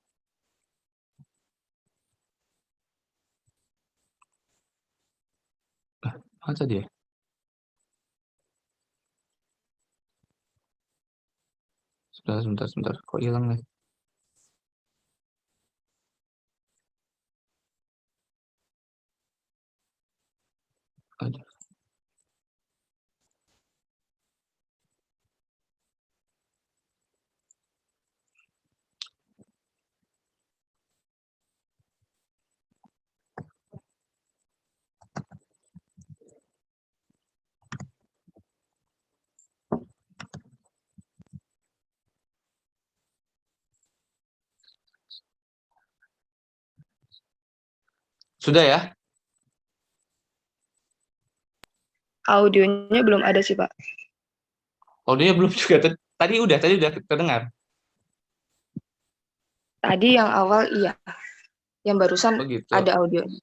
Mana tadi ya? Sebentar. Kok hilang nih? Aduh. Sudah ya? Audionya belum ada sih, Pak. Audionya belum juga. Tadi udah terdengar. Tadi yang awal iya. Yang barusan Oh gitu. ada audionya.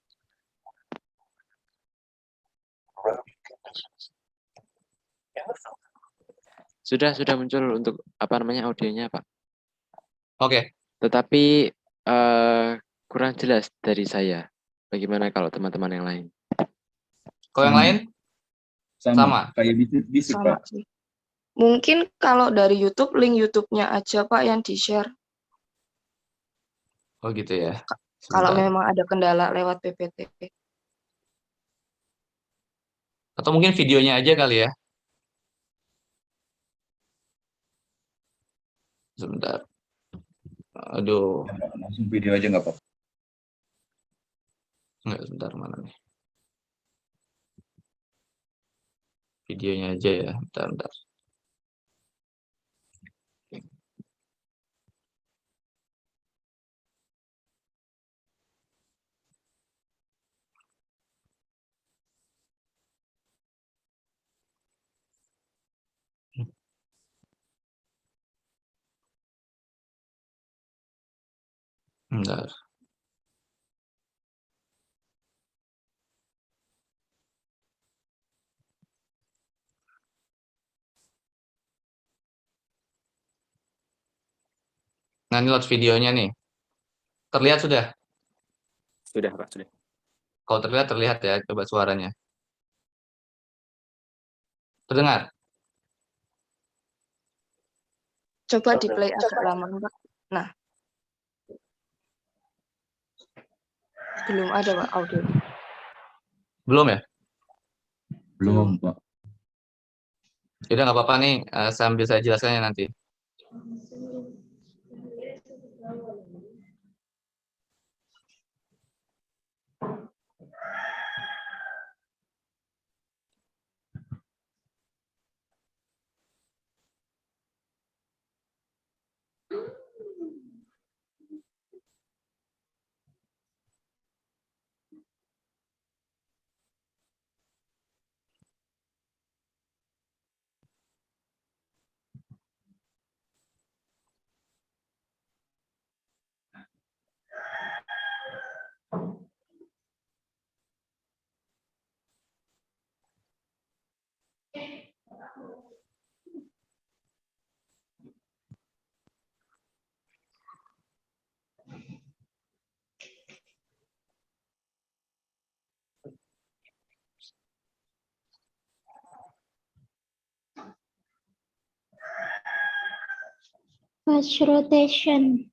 Sudah muncul untuk audionya, Pak. Oke. Tetapi kurang jelas dari saya. Bagaimana kalau teman-teman yang lain? Kalau yang lain? Sama. Kayak bisik, Sama Pak. sih. Mungkin kalau dari YouTube, link YouTube-nya aja, Pak, yang di-share. Oh gitu ya. Kalau Sebentar. memang ada kendala lewat PPT. Atau mungkin videonya aja kali ya. Sebentar. Aduh, Langsung video aja nggak apa-apa. nggak, sebentar, mana nih? Videonya aja ya, bentar. Bentar. Nah, ini load videonya nih. Terlihat sudah? Sudah, Pak, sudah. Kalau terlihat ya, coba suaranya. Terdengar? Coba di play agak lama, Pak. Nah, belum ada, Pak, audio. Belum ya? Belum, Pak. Yaudah, nggak apa-apa nih, sambil saya jelaskannya nanti. Fast rotation.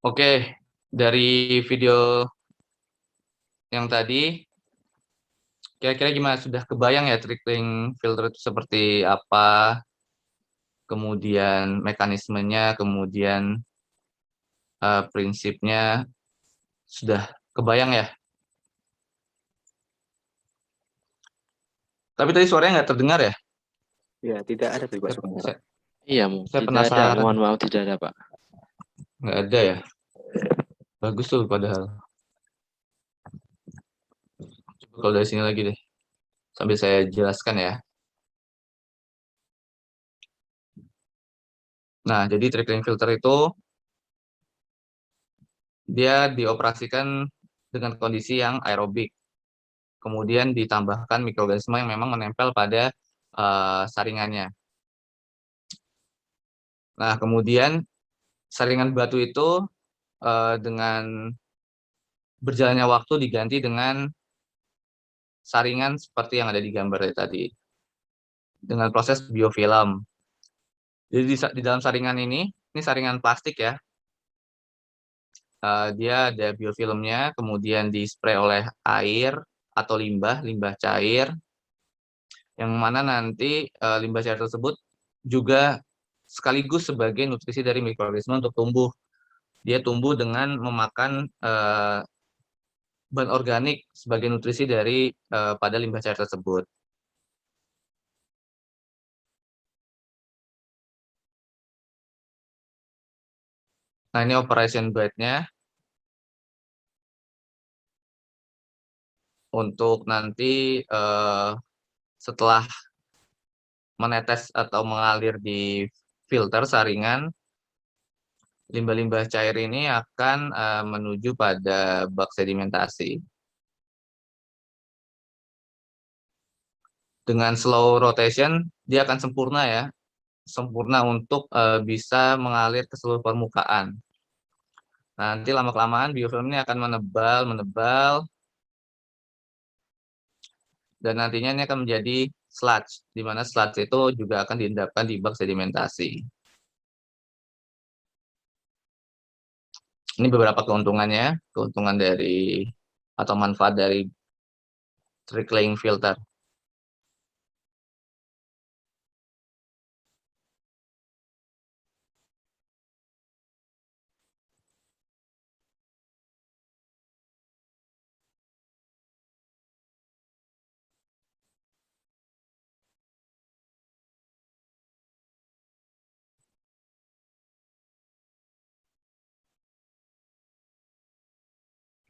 Oke, dari video yang tadi, kira-kira gimana? Sudah kebayang ya trickling filter itu seperti apa, kemudian mekanismenya, kemudian prinsipnya, sudah kebayang ya? Tapi tadi suaranya nggak terdengar ya? Ya, tidak ada tadi, Pak, Saya, suara. saya- Iya, saya tidak ada. penasaran. Mohon maaf, tidak ada, Pak. Nggak ada ya? Bagus tuh padahal. Coba kalau dari sini lagi deh, sambil saya jelaskan ya. Nah, jadi trickling filter itu dia dioperasikan dengan kondisi yang aerobik. Kemudian ditambahkan mikroorganisme yang memang menempel pada saringannya. Nah, kemudian saringan batu itu dengan berjalannya waktu diganti dengan saringan seperti yang ada di gambar tadi, dengan proses biofilm. Jadi di dalam saringan ini saringan plastik ya, dia ada biofilmnya, kemudian dispray oleh air atau limbah cair, yang mana nanti limbah cair tersebut juga sekaligus sebagai nutrisi dari mikroorganisme untuk tumbuh dia tumbuh dengan memakan bahan organik sebagai nutrisi dari pada limbah cair tersebut. Nah, ini operation bed-nya untuk nanti setelah menetes atau mengalir di filter saringan, limbah-limbah cair ini akan menuju pada bak sedimentasi. Dengan slow rotation, dia akan sempurna ya, sempurna untuk bisa mengalir ke seluruh permukaan. Nanti lama-kelamaan biofilm ini akan menebal, menebal, dan nantinya ini akan menjadi sludge, di mana sludge itu juga akan diendapkan di bak sedimentasi. Ini beberapa keuntungannya, keuntungan dari atau manfaat dari trickling filter.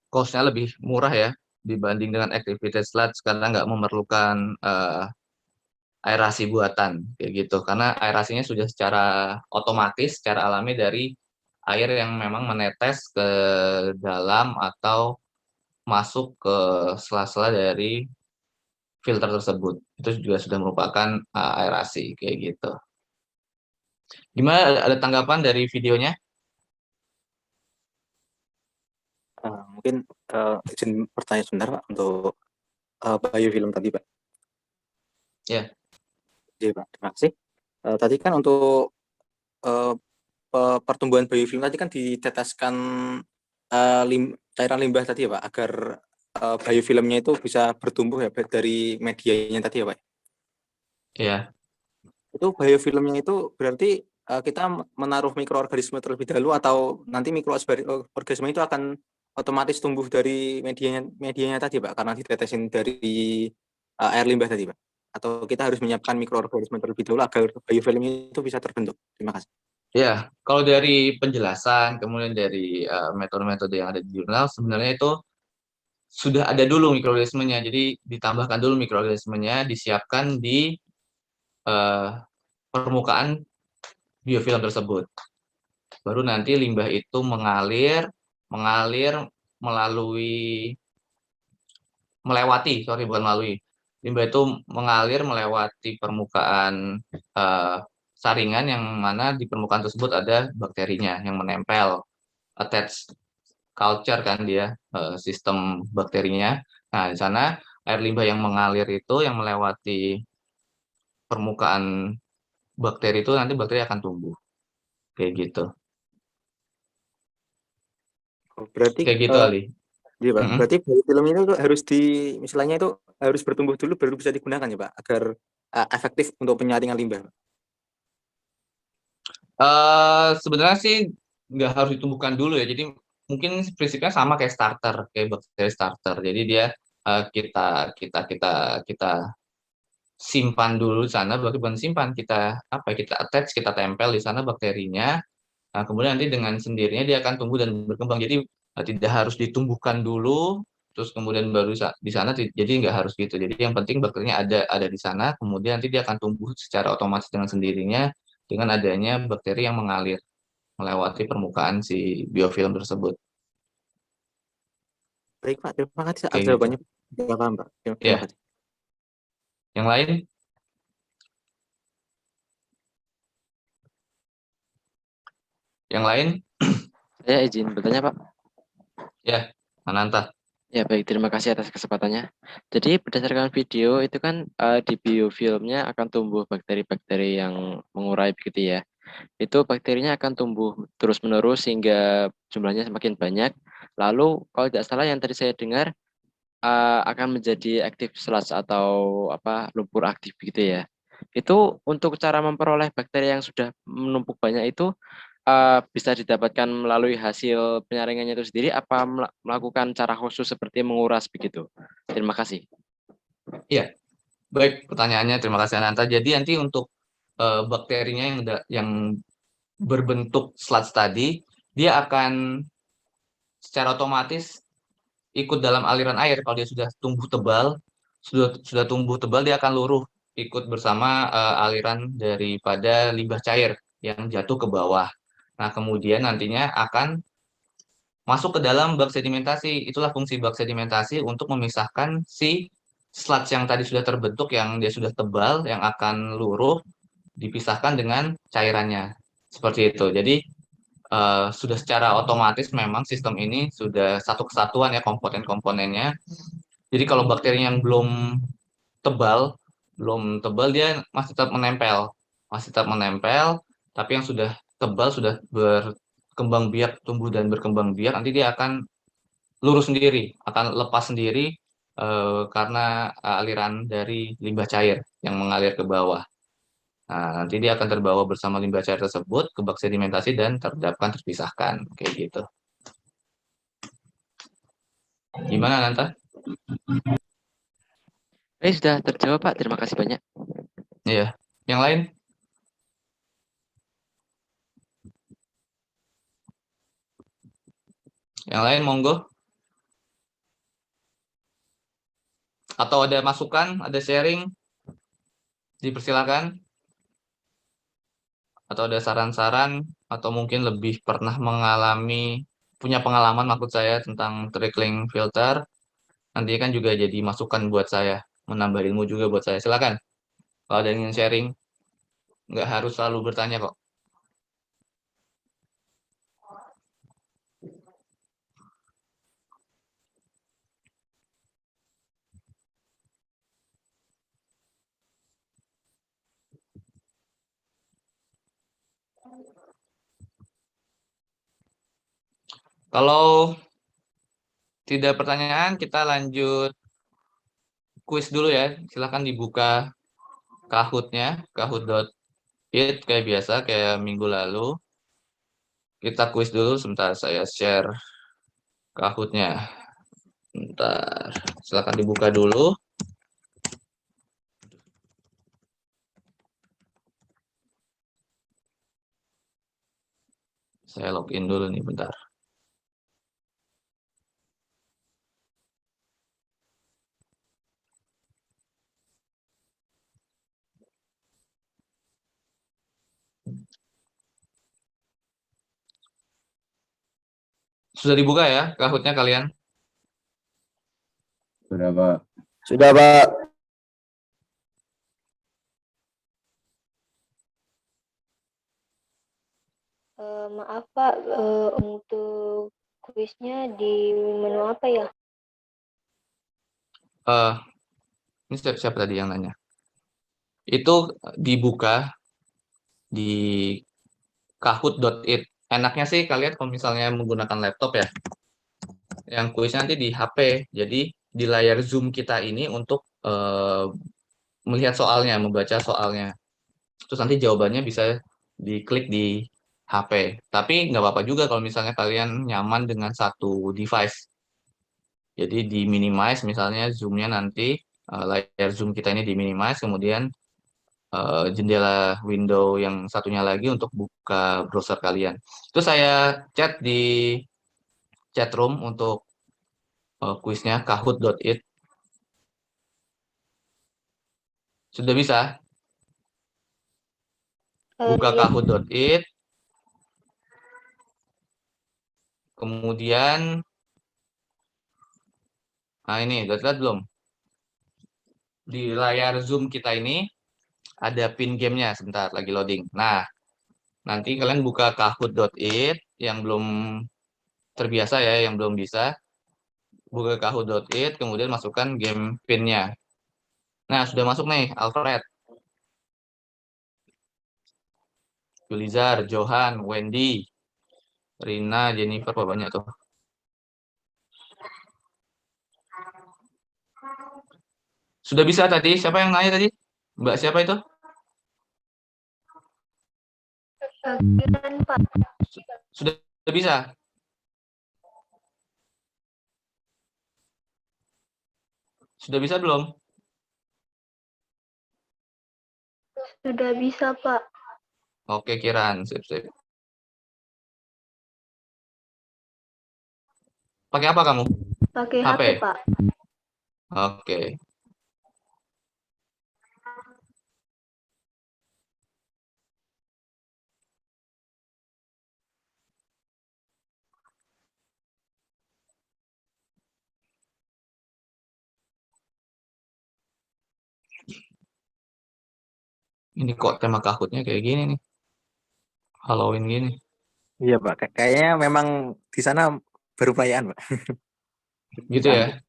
Cost-nya lebih murah ya dibanding dengan activated sludge karena nggak memerlukan aerasi buatan kayak gitu, karena aerasinya sudah secara otomatis, secara alami dari air yang memang menetes ke dalam atau masuk ke sela-sela dari filter tersebut. Itu juga sudah merupakan aerasi kayak gitu. Gimana, ada tanggapan dari videonya? Mungkin izin bertanya sebentar Pak untuk biofilm tadi Pak. Ya. Iya Pak, terima kasih. Tadi kan untuk pertumbuhan biofilm tadi kan diteteskan cairan limbah tadi ya Pak, agar biofilmnya itu bisa bertumbuh ya dari medianya tadi ya Pak. Ya. Itu biofilmnya itu berarti kita menaruh mikroorganisme terlebih dahulu atau nanti mikroorganisme itu akan otomatis tumbuh dari medianya tadi Pak, karena ditetesin dari air limbah tadi Pak, atau kita harus menyiapkan mikroorganisme terlebih dahulu agar biofilm itu bisa terbentuk? Terima kasih. Ya, kalau dari penjelasan, kemudian dari metode-metode yang ada di jurnal, sebenarnya itu sudah ada dulu mikroorganismenya. Jadi ditambahkan dulu mikroorganismenya, disiapkan di permukaan biofilm tersebut. Baru nanti limbah itu mengalir limbah itu mengalir melewati permukaan saringan yang mana di permukaan tersebut ada bakterinya yang menempel, attached culture kan dia, sistem bakterinya. Nah, di sana air limbah yang mengalir itu yang melewati permukaan bakteri itu nanti bakteri akan tumbuh. Kayak gitu. Berarti Kayak gitu, Ali. iya Pak, Mm-mm. berarti biofilm itu harus misalnya itu harus bertumbuh dulu baru bisa digunakan ya Pak, agar efektif untuk penyaringan limbah. Sebenarnya sih nggak harus ditumbuhkan dulu ya. Jadi mungkin prinsipnya sama kayak starter, kayak bakteri starter. Jadi dia kita kita kita kita simpan dulu di sana, bukan simpan, kita apa ya, kita attach, kita tempel di sana bakterinya. Nah, kemudian nanti dengan sendirinya dia akan tumbuh dan berkembang. Jadi tidak harus ditumbuhkan dulu, terus kemudian baru di sana. Jadi nggak harus gitu. Jadi yang penting bakterinya ada di sana, kemudian nanti dia akan tumbuh secara otomatis dengan sendirinya dengan adanya bakteri yang mengalir melewati permukaan si biofilm tersebut. Baik Pak, terima kasih atas Kayak gitu. jawabannya. Ya paham Pak. Terima Ya, kasih. yang lain? Yang lain? Saya izin bertanya, Pak. Ya, Mananta. Ya, baik. Terima kasih atas kesempatannya. Jadi, berdasarkan video, itu kan di biofilmnya akan tumbuh bakteri-bakteri yang mengurai begitu ya. Itu bakterinya akan tumbuh terus-menerus sehingga jumlahnya semakin banyak. Lalu, kalau tidak salah yang tadi saya dengar, akan menjadi active sludge atau lumpur aktif begitu ya. Itu untuk cara memperoleh bakteri yang sudah menumpuk banyak itu bisa didapatkan melalui hasil penyaringannya itu sendiri, apa melakukan cara khusus seperti menguras begitu? Terima kasih. Iya, baik pertanyaannya. Terima kasih Ananta. Jadi nanti untuk bakterinya yang berbentuk sludge tadi, dia akan secara otomatis ikut dalam aliran air. Kalau dia sudah tumbuh tebal, sudah tumbuh tebal, dia akan luruh ikut bersama aliran daripada limbah cair yang jatuh ke bawah. Nah, kemudian nantinya akan masuk ke dalam bak sedimentasi. Itulah fungsi bak sedimentasi, untuk memisahkan si sludge yang tadi sudah terbentuk, yang dia sudah tebal, yang akan luruh, dipisahkan dengan cairannya. Seperti itu. Jadi sudah secara otomatis memang sistem ini sudah satu kesatuan ya komponen-komponennya. Jadi kalau bakterinya yang belum tebal dia masih tetap menempel, tapi yang sudah tebal, sudah berkembang biak, tumbuh dan berkembang biak, nanti dia akan lurus sendiri, akan lepas sendiri karena aliran dari limbah cair yang mengalir ke bawah. Nah, nanti dia akan terbawa bersama limbah cair tersebut ke bak sedimentasi dan terpisahkan, kayak gitu. Gimana Nanta? Sudah terjawab Pak, terima kasih banyak. Iya. Yang lain? Yang lain monggo. Atau ada masukan, ada sharing, dipersilakan. Atau ada saran-saran, atau mungkin lebih pernah punya pengalaman maksud saya tentang trickling filter, nanti kan juga jadi masukan buat saya, menambah ilmu juga buat saya. Silakan. Kalau ada yang ingin sharing, nggak harus selalu bertanya kok. Kalau tidak pertanyaan, kita lanjut kuis dulu ya. Silakan dibuka Kahoot-nya, kahoot.it kayak biasa, kayak minggu lalu. Kita kuis dulu, sebentar saya share Kahoot-nya. Bentar, silakan dibuka dulu. Saya login dulu nih, bentar. Sudah dibuka ya Kahoot-nya kalian? Sudah, Pak. Sudah, Pak. Maaf Pak, untuk kuisnya di menu apa ya? Ini siapa tadi yang nanya? Itu dibuka di kahoot.it. Enaknya sih kalian kalau misalnya menggunakan laptop ya, yang kuisnya nanti di HP. Jadi di layar Zoom kita ini untuk melihat soalnya, membaca soalnya. Terus nanti jawabannya bisa diklik di HP. Tapi nggak apa-apa juga kalau misalnya kalian nyaman dengan satu device. Jadi di minimize misalnya zoom-nya nanti, layar zoom kita ini di minimize, kemudian jendela window yang satunya lagi untuk buka browser kalian. Itu saya chat di chat room untuk kuisnya kahoot.it. Sudah bisa? Buka Ya, kahoot.it, kemudian, nah ini, udah lihat belum? Di layar Zoom kita ini ada pin gamenya, sebentar, lagi loading. Nah, nanti kalian buka kahoot.it, yang belum terbiasa ya, yang belum bisa, buka kahoot.it, kemudian masukkan game pinnya. Nah, sudah masuk nih, Alfred, Yulizar, Johan, Wendy, Rina, Jennifer, apa banyak tuh. Sudah bisa tadi? Siapa yang nanya tadi? Mbak siapa itu? Bagian Pak. Sudah bisa? Sudah bisa belum? Sudah bisa Pak. Oke, Kiran, sip, sip. Pakai apa kamu? Pakai HP? HP Pak. Oke. Ini kok tema Kahootnya kayak gini nih. Halloween gini. Iya Pak, kayaknya memang di sana berupayaan Pak. Gitu ya.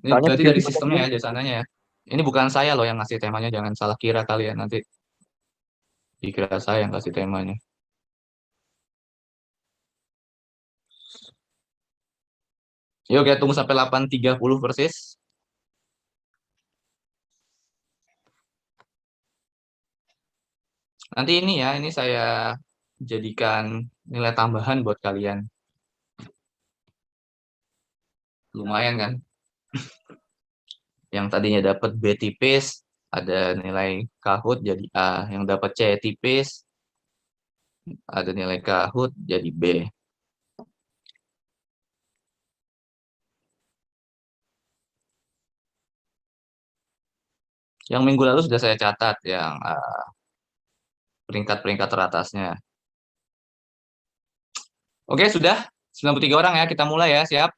Ini Soalnya berarti video dari kita sistemnya ya, dari sananya ya. Ini bukan saya loh yang ngasih temanya, jangan salah kira kalian nanti dikira saya yang kasih temanya. Yuk kita tunggu sampai 8.30 persis. Nanti ini ya, ini saya jadikan nilai tambahan buat kalian. Lumayan kan? Yang tadinya dapat B tipis, ada nilai Kahoot jadi A. Yang dapat C tipis, ada nilai Kahoot jadi B. Yang minggu lalu sudah saya catat yang peringkat-peringkat teratasnya. Oke, sudah 93 orang ya. Kita mulai ya, siap?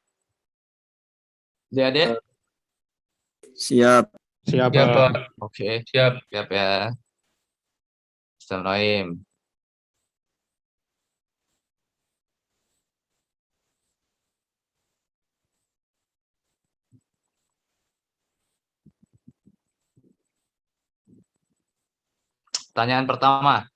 Adik-adik? Siap. Siap, Pak. Oke, siap ya. Bismillahirrahmanirrahim. Pertanyaan pertama.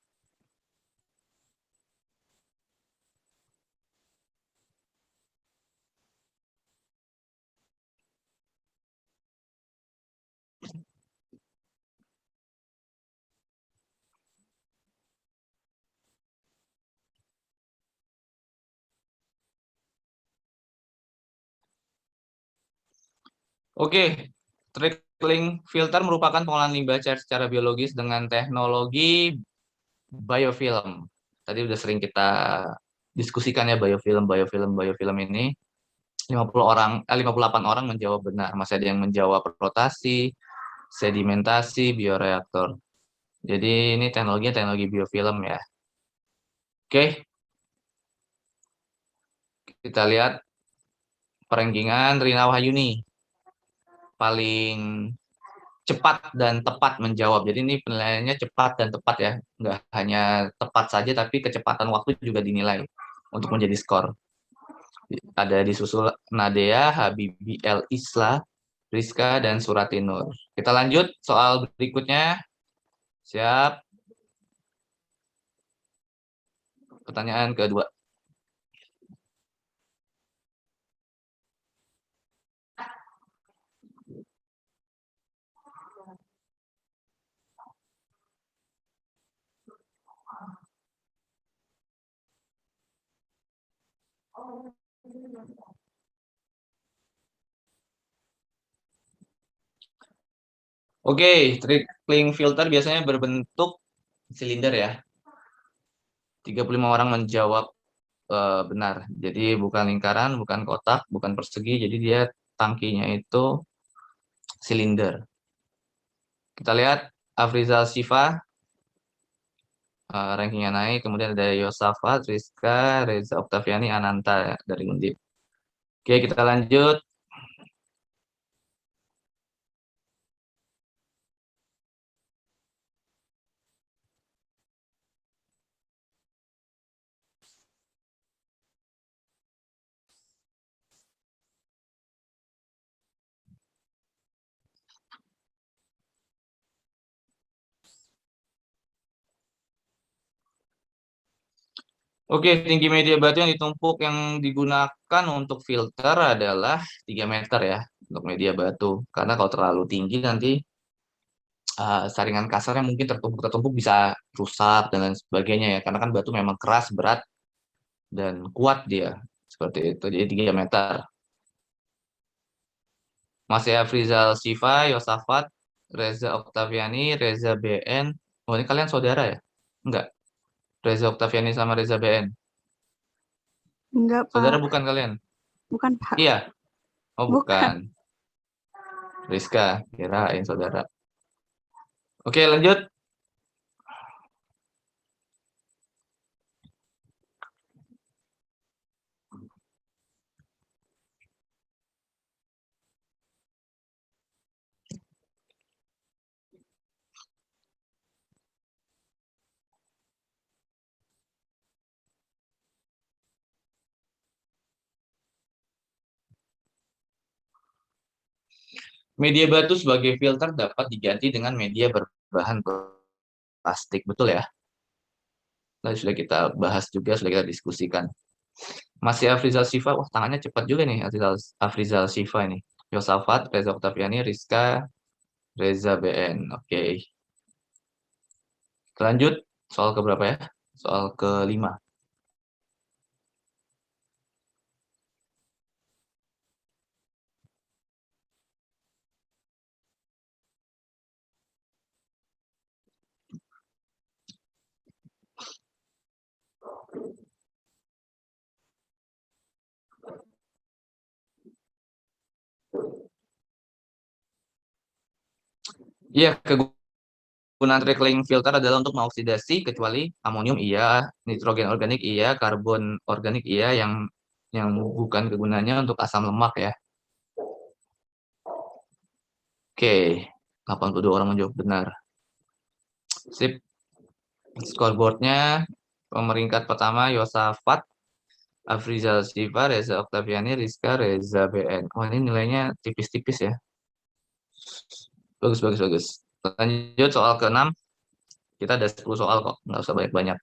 Oke, trickling filter merupakan pengolahan limbah cair secara biologis dengan teknologi biofilm. Tadi udah sering kita diskusikan ya biofilm ini. 58 orang menjawab benar. Masih ada yang menjawab rotasi, sedimentasi, bioreaktor. Jadi ini teknologinya teknologi biofilm ya. Oke. Kita lihat perenggingan Rina Wahyuni. Paling cepat dan tepat menjawab. Jadi ini penilaiannya cepat dan tepat ya. Nggak hanya tepat saja, tapi kecepatan waktu juga dinilai untuk menjadi skor. Ada disusul Nadea, Habibi El Isla, Rizka, dan Suratinur. Kita lanjut soal berikutnya. Siap. Pertanyaan kedua. Oke, trickling filter biasanya berbentuk silinder ya. 35 orang menjawab benar. Jadi bukan lingkaran, bukan kotak, bukan persegi. Jadi dia tangkinya itu silinder. Kita lihat Afrizal Shifa, rankingnya naik. Kemudian ada Yosafat, Rizka, Reza Oktaviani, Ananta dari Undip. Oke, kita lanjut. Oke, tinggi media batu yang ditumpuk yang digunakan untuk filter adalah 3 meter ya untuk media batu. Karena kalau terlalu tinggi nanti saringan kasar yang mungkin tertumpuk bisa rusak dan lain sebagainya ya, karena kan batu memang keras, berat, dan kuat dia seperti itu. Jadi 3 meter. Masih Afrizal Siva, Yosafat, Reza Oktaviani, Reza BN. Oh, ini kalian saudara ya? Enggak. Reza Oktaviani sama Reza BN. Enggak, Saudara Pak. bukan kalian? Bukan, Pak. Iya. Oh, Bukan. bukan. Rizka, kirain saudara. Oke, lanjut. Media batu sebagai filter dapat diganti dengan media berbahan plastik, betul ya? Tadi sudah kita bahas juga, sudah kita diskusikan. Masih Afrizal Siva, wah tangannya cepat juga nih Afrizal Siva ini. Yosafat, Reza Oktaviani, Rizka, Reza BN. Oke. Lanjut, soal keberapa ya? Soal kelima. Iya, kegunaan trickling filter adalah untuk mengoksidasi kecuali amonium iya, nitrogen organik iya, karbon organik iya, yang bukan kegunaannya untuk asam lemak ya. Oke, 82 orang menjawab benar. Sip. Scoreboardnya, pemeringkat pertama Yosafat, Afrizal Siva, Reza Oktaviani, Rizka, Reza BN. Oh, ini nilainya tipis-tipis ya. Bagus, bagus, bagus. Lanjut soal ke-6. Kita ada 10 soal kok, nggak usah banyak-banyak.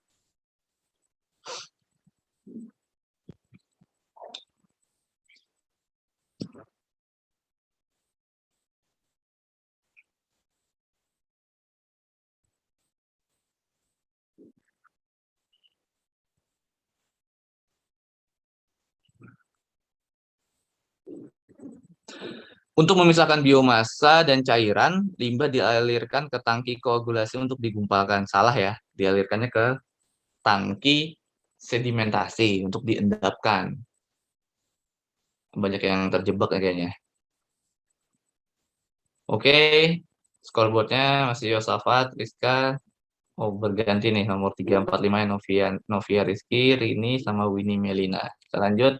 Untuk memisahkan biomasa dan cairan, limbah dialirkan ke tangki koagulasi untuk digumpalkan. Salah ya, dialirkannya ke tangki sedimentasi untuk diendapkan. Banyak yang terjebak ya kayaknya. Oke, scoreboardnya masih Yosafat, Rizka. Oh, berganti nih, nomor 3, 4, 5, Novia Rizky, Rini, sama Winnie Melina. Kita lanjut.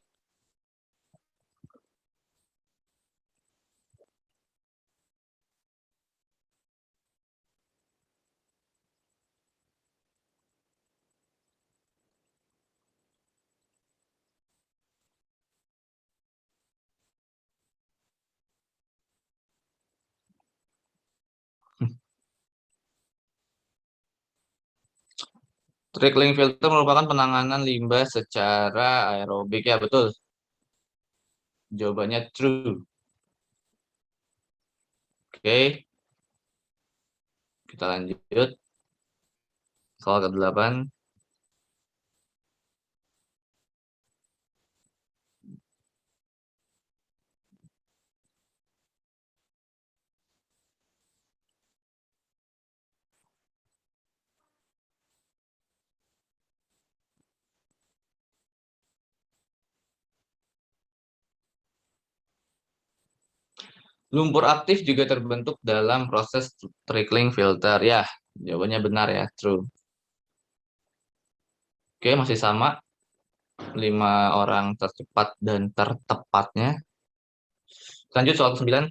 Trickling filter merupakan penanganan limbah secara aerobik. Ya, betul. Jawabannya true. Oke, kita lanjut. Soal ke-8. Lumpur aktif juga terbentuk dalam proses trickling filter. Ya, jawabannya benar ya, true. Oke, masih sama. 5 orang tercepat dan tertepatnya. Lanjut soal ke-9.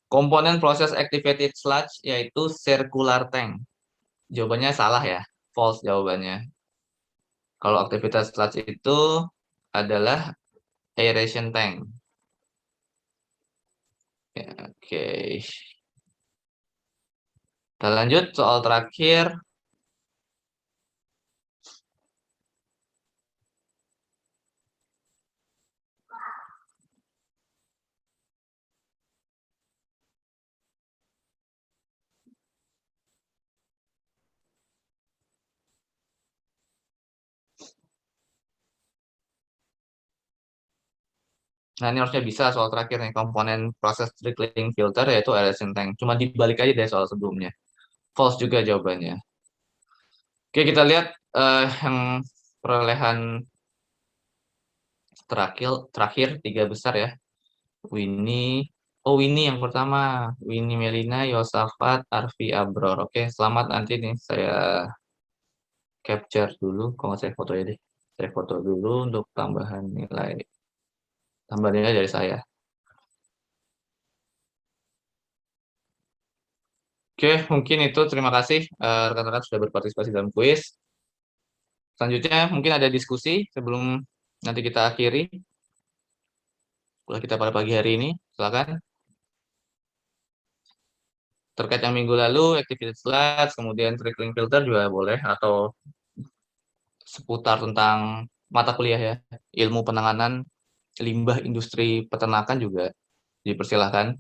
Komponen proses activated sludge yaitu circular tank. Jawabannya salah ya, false jawabannya. Kalau aktivitas sludge itu adalah aeration tank. Ya, oke. Kita lanjut soal terakhir. Nah, ini harusnya bisa soal terakhir nih, komponen proses trickling filter yaitu aeration tank. Cuma dibalik aja dari soal sebelumnya. False juga jawabannya. Oke, kita lihat yang perolehan terakhir 3 besar ya. Winnie yang pertama. Winnie Melina, Yosafat, Arfi Abror. Oke, selamat, nanti nih saya capture dulu. Kalau nggak saya foto ya deh. Saya foto dulu untuk tambahan nilai. Tambahan nilai dari saya. Oke, mungkin itu. Terima kasih rekan-rekan sudah berpartisipasi dalam kuis. Selanjutnya mungkin ada diskusi sebelum nanti kita akhiri. Kuliah kita pada pagi hari ini, silakan. Terkait yang minggu lalu, activity slides, kemudian trickling filter juga boleh, atau seputar tentang mata kuliah ya, ilmu penanganan limbah industri peternakan juga dipersilahkan.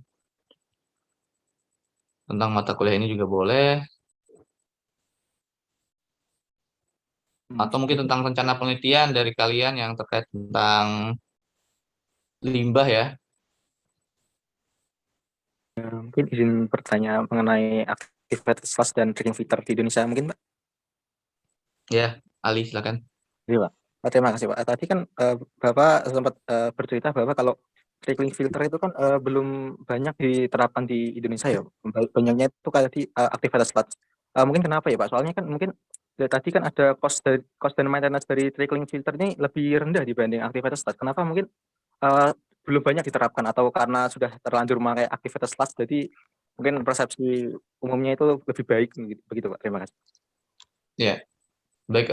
Tentang mata kuliah ini juga boleh. Atau mungkin tentang rencana penelitian dari kalian yang terkait tentang limbah ya. Mungkin izin bertanya mengenai aktivitas SLAS dan trickling filter di Indonesia mungkin, Pak? Ya, Ali silakan. Iya, Pak. Terima kasih, Pak. Tadi kan Bapak sempat bercerita bahwa kalau trickling filter itu kan belum banyak diterapkan di Indonesia ya. Banyaknya itu kayak di aktivitas SLAS. Mungkin kenapa ya, Pak? Soalnya kan mungkin dari tadi kan ada cost dan maintenance dari trickling filter ini lebih rendah dibanding aktivitas SLAS. Kenapa mungkin eh, belum banyak diterapkan, atau karena sudah terlanjur memakai aktivitas SLAS jadi mungkin persepsi umumnya itu lebih baik begitu, Pak? Terima kasih. Ya, baik.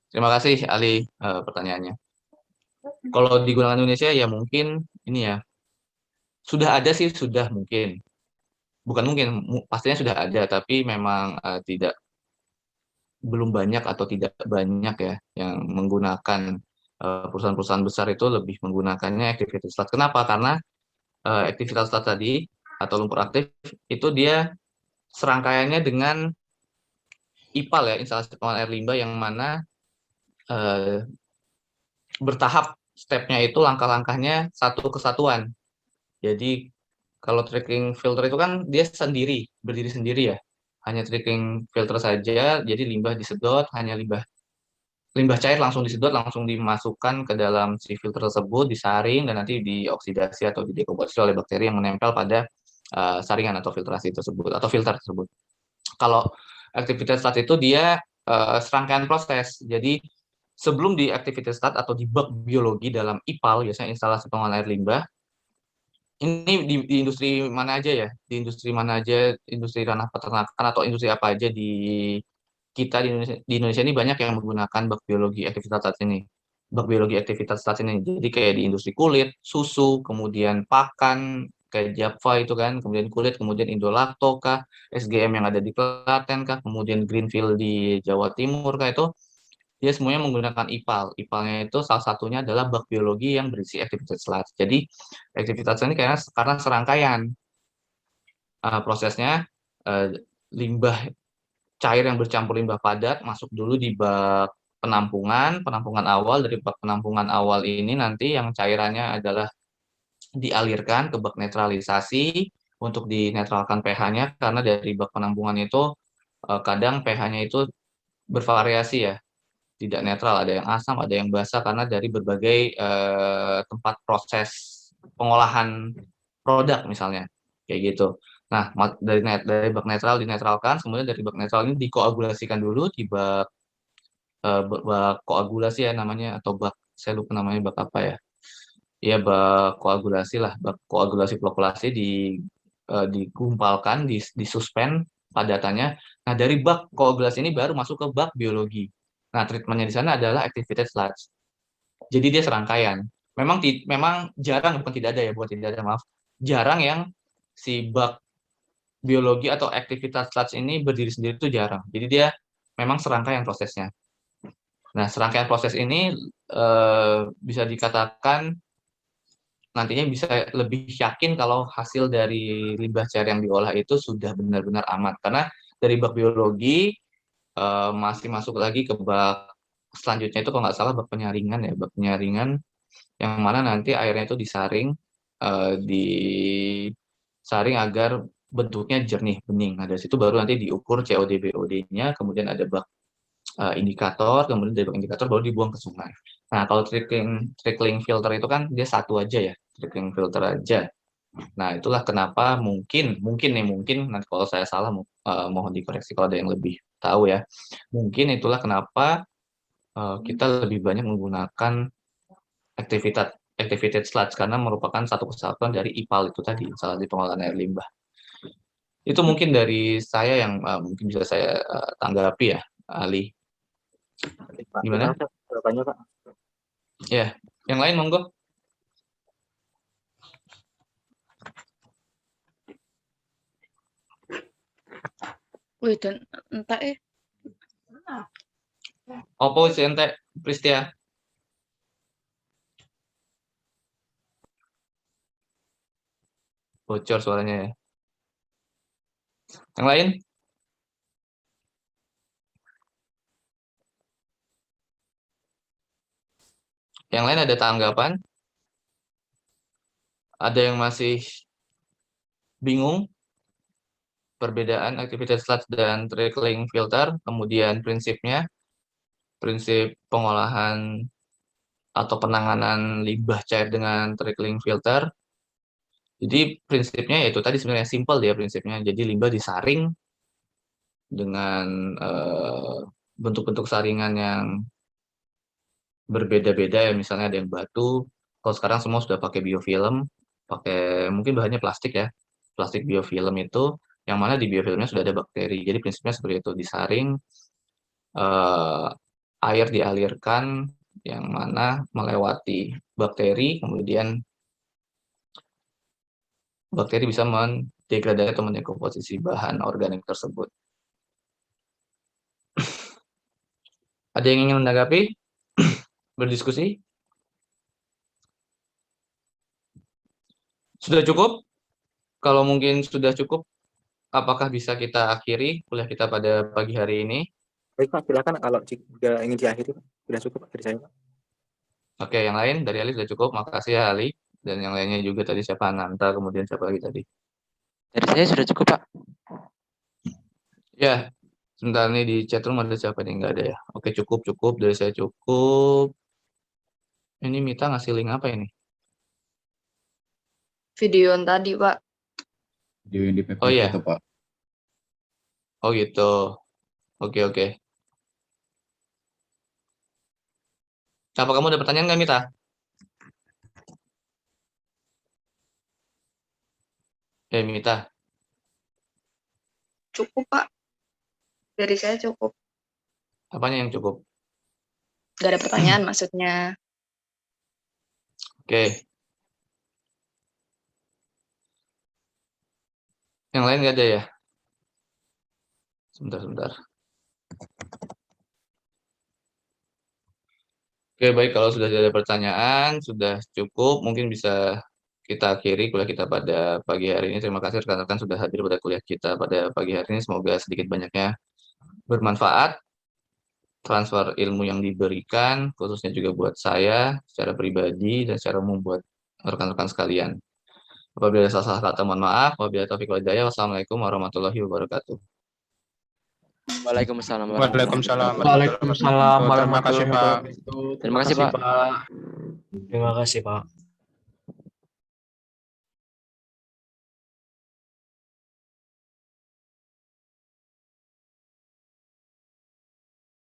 Terima kasih Ali pertanyaannya. Kalau digunakan Indonesia ya mungkin ini ya sudah ada sih, sudah mungkin, bukan mungkin, pastinya sudah ada, tapi memang tidak, belum banyak atau tidak banyak ya yang menggunakan. Perusahaan-perusahaan besar itu lebih menggunakannya aktivitas SLAT. Kenapa? Karena aktivitas SLAT tadi atau lumpur aktif itu dia serangkaiannya dengan IPAL ya, instalasi pengelolaan air limbah, yang mana bertahap stepnya itu, langkah-langkahnya satu kesatuan. Jadi kalau tracking filter itu kan dia sendiri, berdiri sendiri ya. Hanya tracking filter saja, jadi limbah disedot, hanya limbah cair langsung disedot, langsung dimasukkan ke dalam si filter tersebut, disaring, dan nanti dioksidasi atau didekomposisi oleh bakteri yang menempel pada saringan atau filtrasi tersebut, atau filter tersebut. Kalau aktivitas STAT itu dia serangkaian proses. Jadi sebelum di aktivitas STAT atau di bak biologi dalam IPAL, biasanya instalasi pengolahan air limbah, ini di industri mana aja ya? Di industri mana aja, industri ranah peternakan atau industri apa aja di kita di Indonesia ini banyak yang menggunakan bak biologi aktivitas saat ini. Bak biologi aktivitas saat ini. Jadi kayak di industri kulit, susu, kemudian pakan, kayak Java itu kan, kemudian kulit, kemudian Indolacto kah, SGM yang ada di Klaten kah, kemudian Greenfield di Jawa Timur kah, itu dia semuanya menggunakan IPAL. IPAL-nya itu salah satunya adalah bak biologi yang berisi aktivitas SLAT. Jadi aktivitas ini karena serangkaian prosesnya, limbah cair yang bercampur limbah padat masuk dulu di bak penampungan awal. Dari bak penampungan awal ini nanti yang cairannya adalah dialirkan ke bak netralisasi untuk dinetralkan pH-nya, karena dari bak penampungan itu kadang pH-nya itu bervariasi ya, tidak netral, ada yang asam, ada yang basa, karena dari berbagai tempat proses pengolahan produk misalnya, kayak gitu. Nah, dari bak netral dinetralkan, kemudian dari bak netral ini dikoagulasikan dulu di bak koagulasi ya namanya, atau bak, saya lupa namanya, bak apa ya? Ya, bak koagulasi lah, bak koagulasi flokkulasi digumpalkan, disuspend padatannya. Nah, dari bak koagulasi ini baru masuk ke bak biologi. Nah, treatmentnya di sana adalah activated sludge. Jadi dia serangkaian. Memang jarang, bukan tidak ada ya, bukan tidak ada, maaf. Jarang yang si bug biologi atau aktivitas sludge ini berdiri sendiri itu jarang. Jadi dia memang serangkaian prosesnya. Nah, serangkaian proses ini bisa dikatakan nantinya bisa lebih yakin kalau hasil dari limbah cair yang diolah itu sudah benar-benar aman. Karena dari bak biologi masih masuk lagi ke bak selanjutnya itu kalau nggak salah bak penyaringan ya, bak penyaringan yang mana nanti airnya itu disaring agar bentuknya jernih, bening. Nah, dari situ baru nanti diukur COD BOD-nya, kemudian ada bak indikator, kemudian dari bak indikator baru dibuang ke sungai. Nah, kalau trickling filter itu kan dia satu aja ya, trickling filter aja. Nah, itulah kenapa mungkin nanti kalau saya salah mohon dikoreksi kalau ada yang lebih tahu ya. Mungkin itulah kenapa kita lebih banyak menggunakan activated sludge karena merupakan satu kesatuan dari IPAL itu tadi, instalasi pengolahan air limbah. Itu mungkin dari saya yang mungkin bisa saya tanggapi ya, Ali. Gimana? Jawabannya, Pak. Ya, yang lain monggo. Wih, dan entah Opo si ente Pristia. Bocor suaranya ya. Yang lain? Yang lain ada tanggapan? Ada yang masih bingung? Perbedaan aktivitas sludge dan trickling filter, kemudian prinsipnya, prinsip pengolahan atau penanganan limbah cair dengan trickling filter. Jadi prinsipnya yaitu tadi sebenarnya simple ya prinsipnya. Jadi limbah disaring dengan bentuk-bentuk saringan yang berbeda-beda ya, misalnya ada yang batu. Kalau sekarang semua sudah pakai biofilm, pakai mungkin bahannya plastik ya, plastik biofilm itu, yang mana di biofilmnya sudah ada bakteri. Jadi prinsipnya seperti itu, disaring, air dialirkan, yang mana melewati bakteri, kemudian bakteri bisa mendegradasi atau mendekomposisi bahan organik tersebut. Ada yang ingin menanggapi? Berdiskusi? Sudah cukup? Kalau mungkin sudah cukup, apakah bisa kita akhiri kuliah kita pada pagi hari ini? Baik, Pak, silakan kalau jika ingin diakhiri, Pak. Sudah cukup, Pak, dari saya, Pak. Oke, yang lain dari Ali sudah cukup. Makasih ya Ali. Dan yang lainnya juga tadi siapa Ananta, kemudian siapa lagi tadi? Dari saya sudah cukup, Pak. Ya, sebentar nih di chat room ada siapa nih? Nggak ada ya. Oke, cukup. Dari saya cukup. Ini Mita ngasih link apa ini? video yang tadi, Pak. Video yang di PPT Oh iya. itu, Pak. Oh gitu. Oke. Apa kamu ada pertanyaan nggak, Mita? Mita. Cukup, Pak. Dari saya cukup. Apanya yang cukup? Gak ada pertanyaan maksudnya. Oke. Yang lain nggak ada ya? Sebentar. Oke, baik. Kalau sudah ada pertanyaan, sudah cukup. Mungkin bisa kita akhiri kuliah kita pada pagi hari ini. Terima kasih rekan-rekan sudah hadir pada kuliah kita pada pagi hari ini. Semoga sedikit banyaknya bermanfaat. Transfer ilmu yang diberikan, khususnya juga buat saya, secara pribadi, dan secara umum buat rekan-rekan sekalian. Apabila ada salah kata, mohon maaf. Wabillahi taufiq wal hidayah. Wassalamualaikum warahmatullahi wabarakatuh. Waalaikumsalam. Waalaikumsalam. Waalaikumsalam Terima kasih, Pak. Terima kasih, Pak. Terima kasih, Pak.